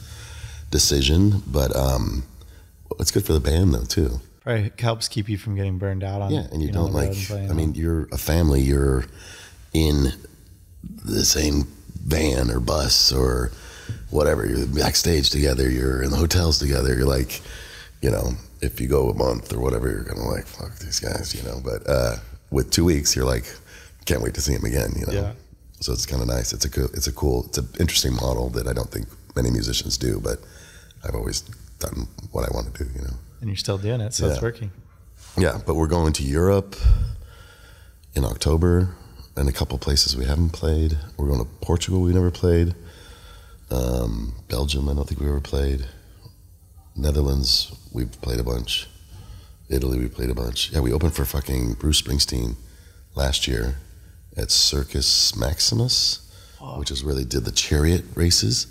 decision. But it's good for the band though too. Probably helps keep you from getting burned out on. Yeah, and you don't like. I mean, you're a family. You're in the same van or bus or whatever. You're backstage together. You're in the hotels together. You're like, you know, if you go a month or whatever, you're gonna like fuck these guys, you know. But with 2 weeks, you're like, can't wait to see him again, you know. Yeah. So it's kind of nice. It's an interesting model that I don't think many musicians do, but I've always done what I want to do, you know. And you're still doing it, so it's working. Yeah, but we're going to Europe in October and a couple places we haven't played. We're going to Portugal, we never played. Belgium, I don't think we ever played. Netherlands, we've played a bunch. Italy, we played a bunch. Yeah, we opened for fucking Bruce Springsteen last year at Circus Maximus, which is where they did the chariot races.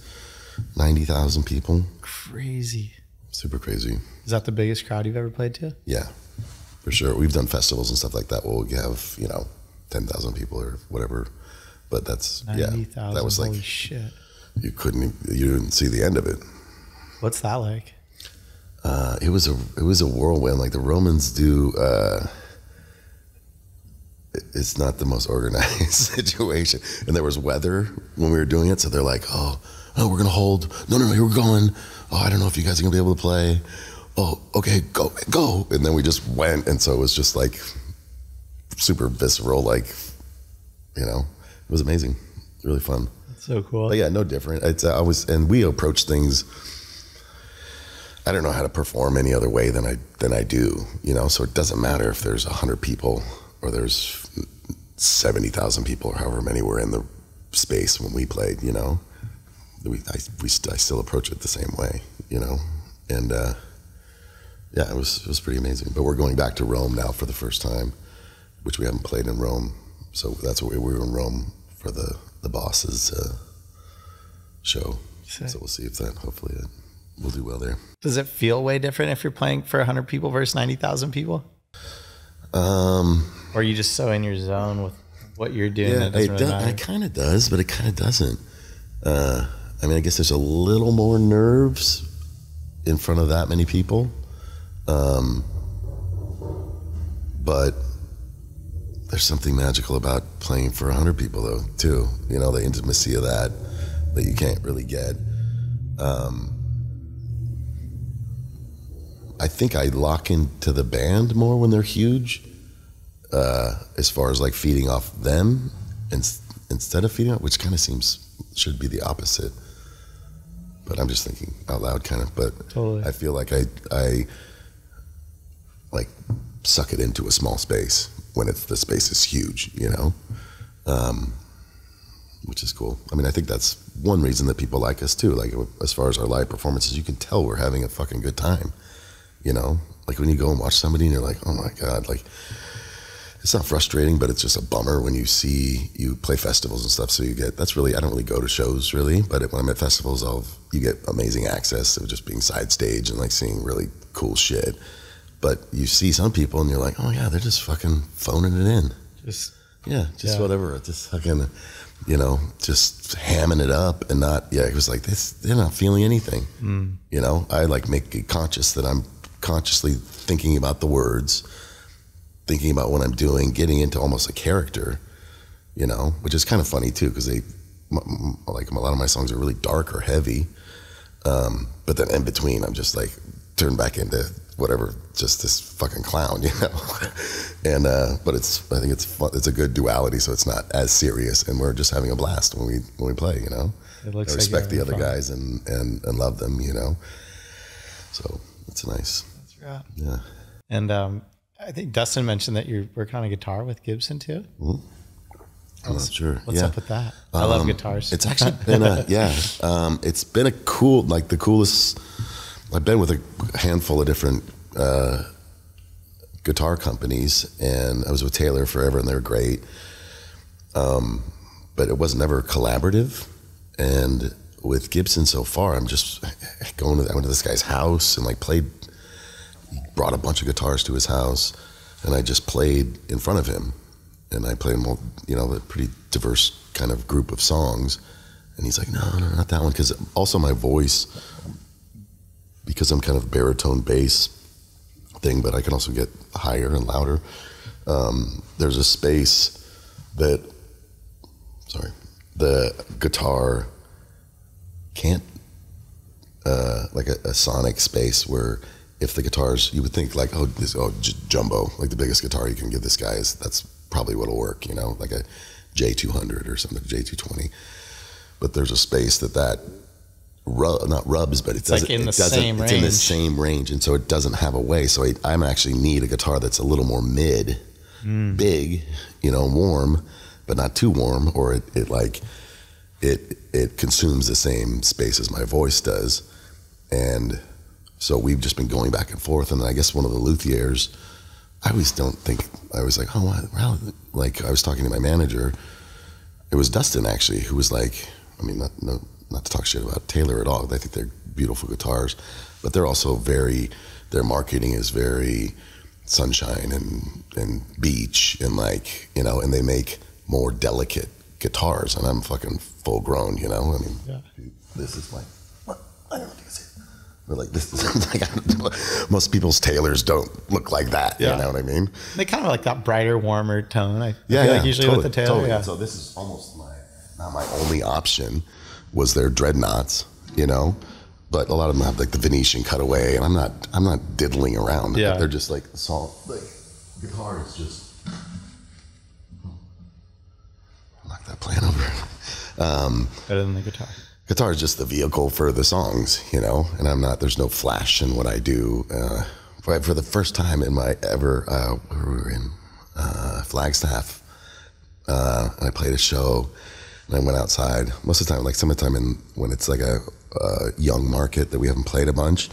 90,000 people. Crazy. Super crazy. Is that the biggest crowd you've ever played to? Yeah, for sure. We've done festivals and stuff like that where we have, 10,000 people or whatever. But that's, 90,000, that was like, holy shit. You didn't see the end of it. What's that like? It was a whirlwind. Like the Romans do, it's not the most organized situation. And there was weather when we were doing it. So they're like, oh, we're going to hold. No, here we're going. Oh, I don't know if you guys are going to be able to play. Oh, okay, go. And then we just went. And so it was just like super visceral, like, it was amazing. Really fun. That's so cool. But yeah, no different. And we approach things, I don't know how to perform any other way than I do, so it doesn't matter if there's 100 people or there's 70,000 people or however many were in the space when we played, I still approach it the same way, and yeah, it was pretty amazing. But we're going back to Rome now for the first time, which we haven't played in Rome. So that's what we were in Rome for the Bosses show. Sick. So we'll see if hopefully we'll do well there. Does it feel way different if you're playing for 100 people versus 90,000 people? Or are you just so in your zone with what you're doing. Yeah, it kind of does, but it kind of doesn't. I mean, I guess there's a little more nerves in front of that many people. But there's something magical about playing for 100 people, though, too. You know, the intimacy of that you can't really get. I think I lock into the band more when they're huge, as far as like feeding off them instead of feeding off, which kind of should be the opposite. But I'm just thinking out loud, kind of. But totally. I feel like I like suck it into a small space when the space is huge, you know, which is cool. I mean, I think that's one reason that people like us too. Like as far as our live performances, you can tell we're having a fucking good time, you know. Like when you go and watch somebody and you're like, oh my God, like it's not frustrating, but it's just a bummer when you play festivals and stuff. So I don't really go to shows really, but when I'm at festivals, you get amazing access to just being side stage and like seeing really cool shit. But you see some people and you're like, oh yeah, they're just fucking phoning it in. Whatever. Just fucking, you know, just hamming it up and it was like this, they're not feeling anything. You know, I like make it conscious that I'm consciously thinking about the words, thinking about what I'm doing, getting into almost a character, you know, which is kind of funny too, because like a lot of my songs are really dark or heavy. But then in between, I'm just like turned back into whatever, just this fucking clown, you know. And but I think it's fun. It's a good duality, so it's not as serious, and we're just having a blast when we play, you know. It looks I respect the other guys and love them, you know. So it's nice. That's right. Yeah. And I think Dustin mentioned that you're working on a guitar with Gibson too. Mm-hmm. I'm not sure. What's up with that? I love guitars. It's actually been it's been the coolest. I've been with a handful of different guitar companies, and I was with Taylor forever, and they were great. But it was never collaborative. And with Gibson so far, I'm just I went to this guy's house and brought a bunch of guitars to his house, and I just played in front of him. And I played him, you know, a pretty diverse kind of group of songs. And he's like, no, not that one. Because also my voice, because I'm kind of baritone bass thing, but I can also get higher and louder. There's a space that, the guitar can't, like a sonic space where if the guitars, you would think like, jumbo, like the biggest guitar you can give this guy that's probably what'll work, you know, like a J200 or something, J220. But there's a space that not rubs, but it's like in the same range. It's in the same range, and so it doesn't have a way. So I actually need a guitar that's a little more big, you know, warm, but not too warm, or it consumes the same space as my voice does. And so we've just been going back and forth. And I guess one of the luthiers, I was like, oh, wow. Like I was talking to my manager. It was Dustin actually, who was like, I mean, not to talk shit about Taylor at all. I think they're beautiful guitars, but they're also their marketing is very sunshine and beach and like, you know, and they make more delicate guitars, and I'm fucking full grown, you know. I mean, this is like, I don't know if you can see it. But like this is like, most people's Taylors don't look like that. Yeah. You know what I mean? They kind of like that brighter, warmer tone. I feel like usually totally, with the Taylor. Totally. Yeah. So this is almost not my only option was their dreadnoughts, you know. But a lot of them have like the Venetian cutaway, and I'm not diddling around. Yeah. They're just like guitar is just knock that plant over. Better than the guitar. Guitar is just the vehicle for the songs, you know, and there's no flash in what I do. For the first time in my ever, we were in Flagstaff, and I played a show, and I went outside. Most of the time, like summertime, when it's like a young market that we haven't played a bunch,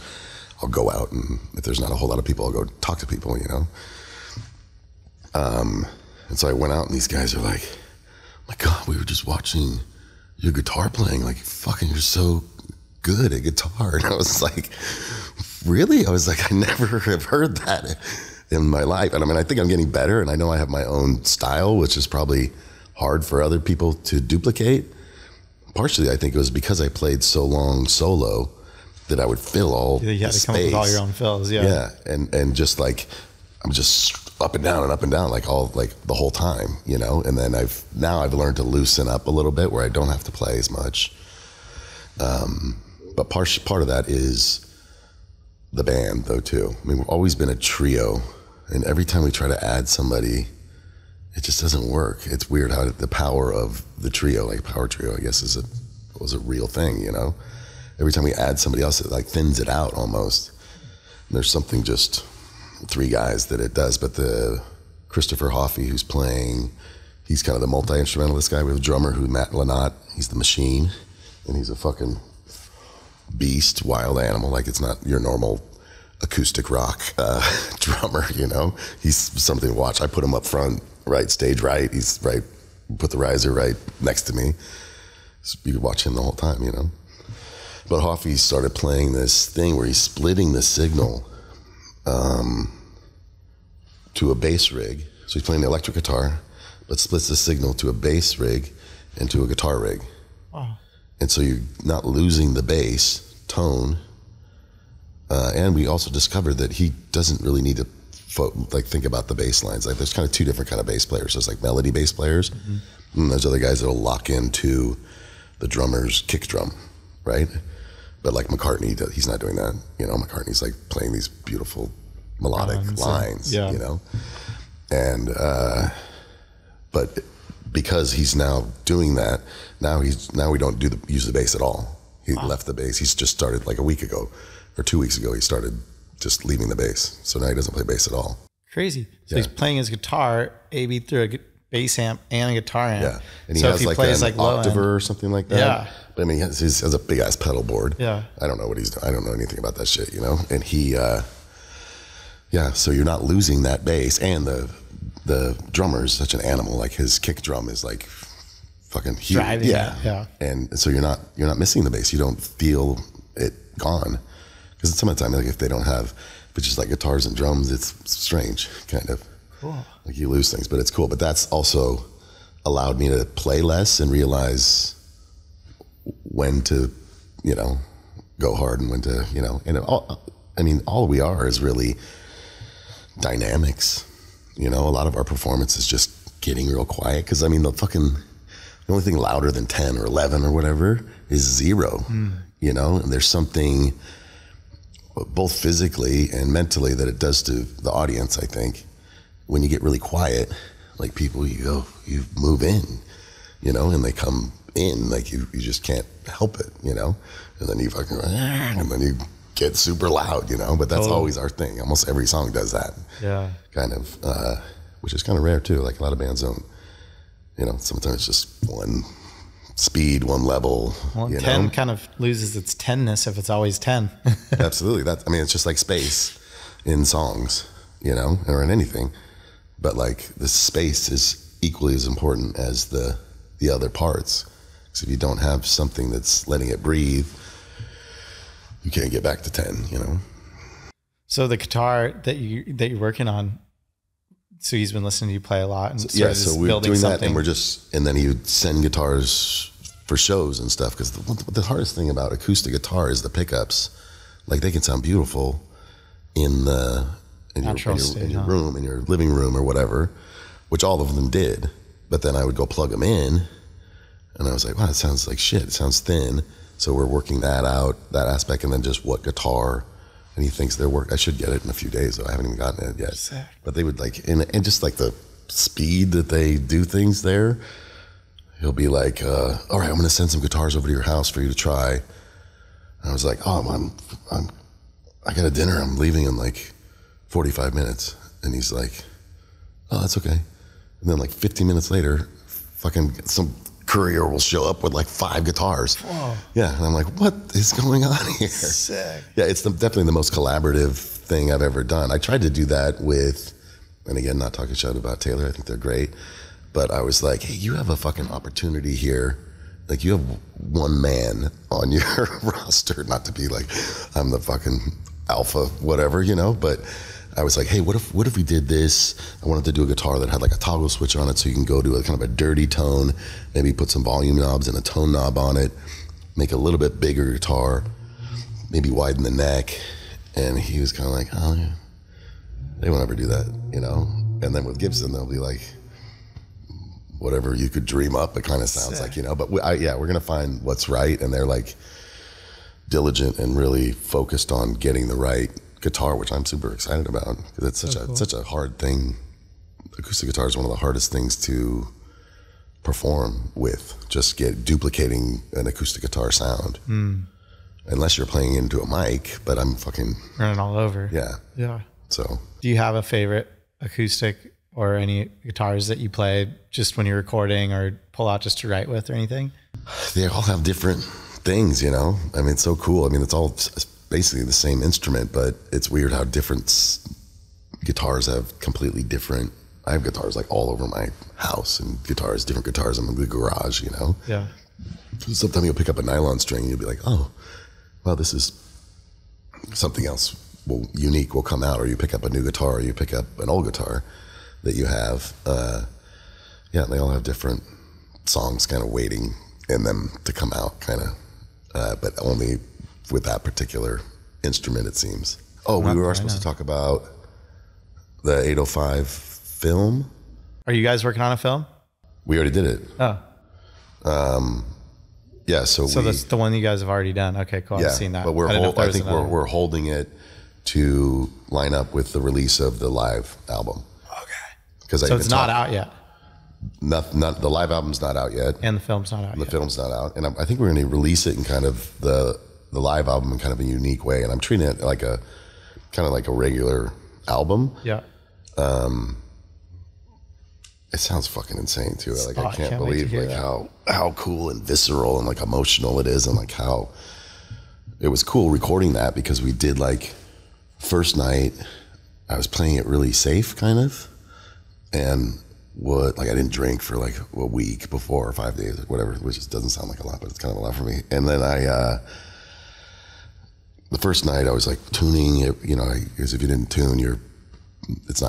I'll go out, and if there's not a whole lot of people, I'll go talk to people, you know. And so I went out, and these guys are like, oh my God, we were just watching your guitar playing, like fucking you're so good at guitar. And I was like, really? I was like, I never have heard that in my life. And I mean, I think I'm getting better, and I know I have my own style, which is probably hard for other people to duplicate. Partially, I think it was because I played so long solo that I would fill all the you had to space. come up with all your own fills. Yeah, and just like I'm just up and down like the whole time, you know. And then I've learned to loosen up a little bit where I don't have to play as much. But part of that is the band, though, too. I mean, we've always been a trio, and every time we try to add somebody, it just doesn't work. It's weird how the power of the trio, like power trio, I guess was a real thing, you know. Every time we add somebody else, it like thins it out almost. And there's something just 3 guys that it does. But the Christopher Hoffey, who's playing, he's kind of the multi-instrumentalist guy. We have a drummer who Matt Lanatt, he's the machine, and he's a fucking beast, wild animal. Like, it's not your normal acoustic rock drummer, you know. He's something to watch. I put him up front, right, stage right. He's right, put the riser right next to me. So you could watch him the whole time, you know. But Hoffey started playing this thing where he's splitting the signal to a bass rig. So he's playing the electric guitar, but splits the signal to a bass rig and to a guitar rig. Wow. And so you're not losing the bass tone. And we also discovered that he doesn't really need to think about the bass lines. Like, there's kind of 2 different kind of bass players. There's like melody bass players, and there's other guys that'll lock into the drummer's kick drum, right? But like McCartney, he's not doing that. You know, McCartney's like playing these beautiful melodic lines, you know? And, but because he's now doing that, now we don't use the bass at all. He left the bass. He's just started like a week ago or 2 weeks ago. He started just leaving the bass. So now he doesn't play bass at all. Crazy. So he's playing his guitar, A/B through a bass amp and a guitar amp. Yeah. And he so has if he like plays an octaver or something like that. Yeah. But I mean, he has a big ass pedal board. Yeah. I don't know what he's doing. I don't know anything about that shit, you know? And he, so you're not losing that bass. And the drummer's such an animal. Like, his kick drum is like fucking huge. Driving yeah. And so you're not missing the bass. You don't feel it gone. Because some of the time, like, if it's just like guitars and drums, it's strange, kind of. Cool. Like, you lose things, but it's cool. But that's also allowed me to play less and realize when to, you know, go hard and when to, you know, and all we are is really dynamics. You know, a lot of our performance is just getting real quiet. Because, I mean, the only thing louder than 10 or 11 or whatever is 0, you know? And there's something both physically and mentally that it does to the audience, I think. When you get really quiet, like, people, you move in, you know, and they come in, like, you just can't help it, you know? And then you fucking, and then you get super loud, you know? But that's always our thing. Almost every song does that. Yeah. Kind of, which is kind of rare too. Like, a lot of bands don't, you know, sometimes it's just one speed, one level. Well, 10 kind of loses its 10-ness if it's always 10. Absolutely. It's just like space in songs, you know, or in anything. But like, the space is equally as important as the other parts. Because if you don't have something that's letting it breathe, you can't get back to 10, you know? So the guitar that you're working on, so he's been listening to you play a lot, and so we're doing something. That, and then he would send guitars for shows and stuff. Because the hardest thing about acoustic guitar is the pickups. Like, they can sound beautiful in your room, in your living room or whatever, which all of them did. But then I would go plug them in, and I was like, wow, it sounds like shit. It sounds thin. So we're working that out, that aspect, and then just what guitar. And he thinks they're I should get it in a few days, though. I haven't even gotten it yet. Sick. But they would like, and just like the speed that they do things there, he'll be like, all right, I'm going to send some guitars over to your house for you to try. And I was like, oh, I got a dinner. I'm leaving in like 45 minutes. And he's like, oh, that's okay. And then like 15 minutes later, fucking some courier will show up with like 5 guitars. Whoa. Yeah, and I'm like, what is going on here? Sick. Yeah, it's definitely the most collaborative thing I've ever done. I tried to do that with, and again, not talking shit about Taylor, I think they're great, but I was like, hey, you have a fucking opportunity here. Like, you have one man on your roster, not to be like, I'm the fucking alpha, whatever, you know, but I was like, hey, what if we did this? I wanted to do a guitar that had like a toggle switch on it, so you can go to a kind of a dirty tone, maybe put some volume knobs and a tone knob on it, make a little bit bigger guitar, maybe widen the neck. And he was kind of like, oh yeah, they won't ever do that, you know? And then with Gibson, they'll be like, whatever you could dream up, it kind of sounds like, you know, but we're going to find what's right. And they're like diligent and really focused on getting the right guitar, which I'm super excited about, because it's such a hard thing. Acoustic guitar is one of the hardest things to perform with, just duplicating an acoustic guitar sound. Unless you're playing into a mic, but I'm fucking running all over. Yeah. So do you have a favorite acoustic or any guitars that you play just when you're recording or pull out just to write with or anything? They all have different things, you know? I mean, it's so cool. I mean, it's all basically the same instrument, but it's weird how different guitars have completely different. I have guitars like all over my house, and different guitars in the garage, you know? Yeah. Sometimes you'll pick up a nylon string and you'll be like, oh, well, this is something else unique will come out, or you pick up a new guitar, or you pick up an old guitar that you have. They all have different songs kind of waiting in them to come out, kind of, but only with that particular instrument, it seems. Oh, we were supposed to talk about the 805 film. Are you guys working on a film? We already did it. Oh. Yeah, so that's the one you guys have already done. Okay, cool. I've seen that. But I think we're holding it to line up with the release of the live album. Okay. So it's not out yet. The live album's not out yet, and the film's not out. The film's not out, and I think we're going to release it in kind of the live album in kind of a unique way, and I'm treating it like a kind of like a regular album. Yeah. It sounds fucking insane too. Like I can't believe like how cool and visceral and like emotional it is, and like how it was cool recording that, because we did like first night I was playing it really safe kind of, and I didn't drink for like a week before, or 5 days or whatever, which just doesn't sound like a lot, but it's kind of a lot for me. And then the first night I was like tuning it, you know, because if you didn't tune, if it's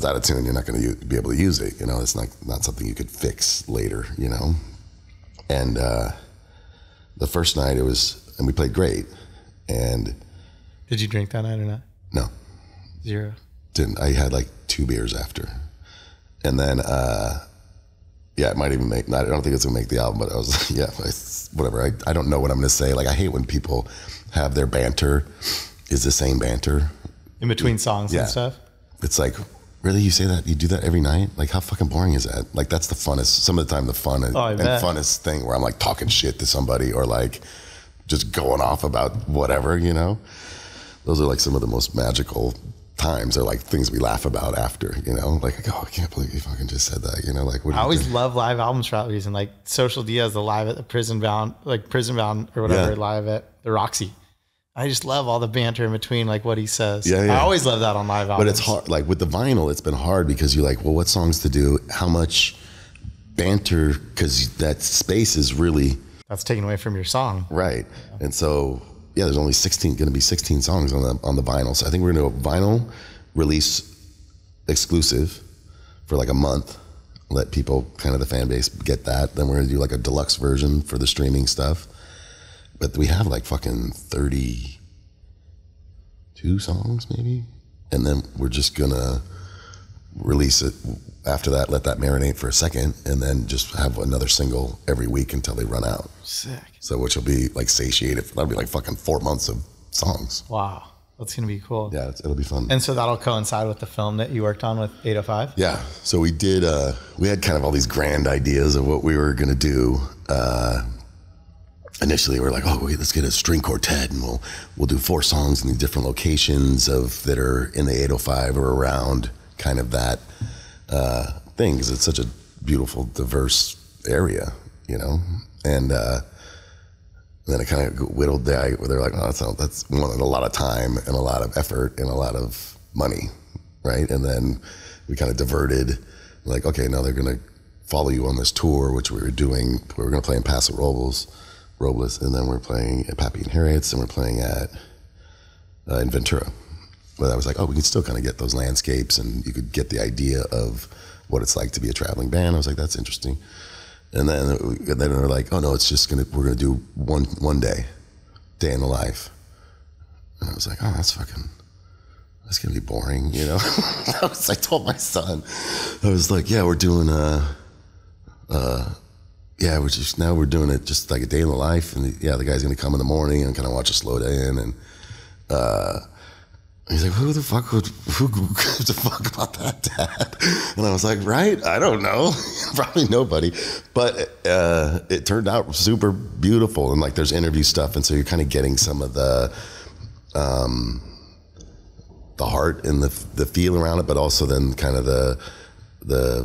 out of tune, you're not going to be able to use it. You know, it's not something you could fix later, you know? And the first night and we played great. And did you drink that night or not? No. 0? Didn't. I had like 2 beers after. And then, it might even make, I don't think it's going to make the album, but I was like, whatever. I don't know what I'm going to say. Like, I hate when people have their banter is the same banter. In between songs and stuff? It's like, really? You say that? You do that every night? Like, how fucking boring is that? Like, that's the funnest, some of the time, the fun and funnest thing, where I'm like talking shit to somebody, or like just going off about whatever, you know? Those are like some of the most magical times. They're like things we laugh about after, you know? Like, oh, I can't believe you fucking just said that, you know? Like, what? I always love live albums for that reason. Like Social Diaz, the live at the Prison Bound or whatever, live at the Roxy. I just love all the banter in between, like what he says. Yeah. I always love that on live albums. But it's hard, like with the vinyl, it's been hard because you're like, well, what songs to do? How much banter? Because that space is really... That's taken away from your song. Right. Yeah. And so, there's only going to be 16 songs on the vinyl. So I think we're going to do a vinyl release exclusive for like a month. Let people, kind of the fan base, get that. Then we're going to do like a deluxe version for the streaming stuff. But we have like fucking 32 songs maybe. And then we're just gonna release it after that, let that marinate for a second, and then just have another single every week until they run out. Sick. So which will be like satiated. That'll be like fucking 4 months of songs. Wow. That's gonna be cool. Yeah, it'll be fun. And so that'll coincide with the film that you worked on with 805? Yeah. So we did, we had kind of all these grand ideas of what we were gonna do. Initially, we were like, oh, wait, let's get a string quartet, and we'll do 4 songs in these different locations that are in the 805 or around kind of that thing, because it's such a beautiful, diverse area, you know. And then it kind of whittled down. Where they're like, oh, that's a lot of time and a lot of effort and a lot of money, right? And then we kind of diverted, like, okay, now they're going to follow you on this tour, which we were doing. We were going to play in Paso Robles, and then we're playing at Pappy and Harriet's, and we're playing in Ventura. But I was like, oh, we can still kind of get those landscapes, and you could get the idea of what it's like to be a traveling band. I was like, that's interesting. And then they're like, oh no, we're gonna do one day in the life. And I was like, oh, that's gonna be boring, you know. I told my son, I was like, yeah, we're doing we're doing it just like a day in the life, and the guy's gonna come in the morning and kind of watch us load in, and he's like, who gives a fuck about that, Dad? And I was like, right? I don't know. Probably nobody. But it turned out super beautiful, and like there's interview stuff, and so you're kind of getting some of the heart and the feel around it, but also then kind of the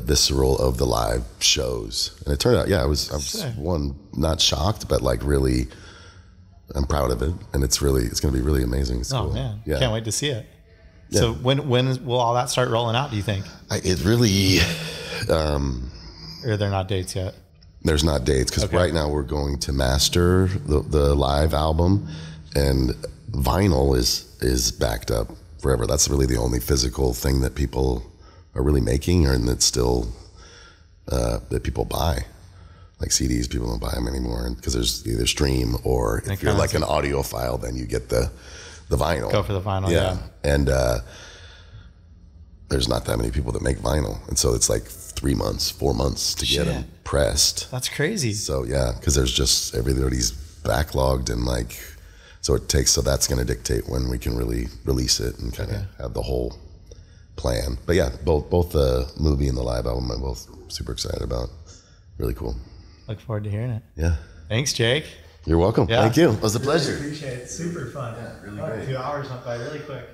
visceral of the live shows. And it turned out, I was not shocked, but like really, I'm proud of it, and it's going to be really amazing. It's cool. Man, can't wait to see it. Yeah. So when will all that start rolling out, do you think? It really, or they're not dates yet? There's not dates, because right now we're going to master the live album, and vinyl is backed up forever. That's really the only physical thing that people are really making, and that's still that people buy. Like CDs, people don't buy them anymore because there's either stream, or if you're like an audiophile, then you get the vinyl. Go for the vinyl, yeah. And there's not that many people that make vinyl, and so it's like 3 months, 4 months to get them pressed. That's crazy. So because there's just everybody's backlogged, and like so that's going to dictate when we can really release it and kind of have the whole plan. But yeah, both the movie and the live album I'm both super excited about. Really cool. Look forward to hearing it. Yeah. Thanks, Jake. You're welcome. Yeah. Thank you. It was a pleasure. Appreciate it. Super fun. Yeah, really great. 2 hours went by really quick.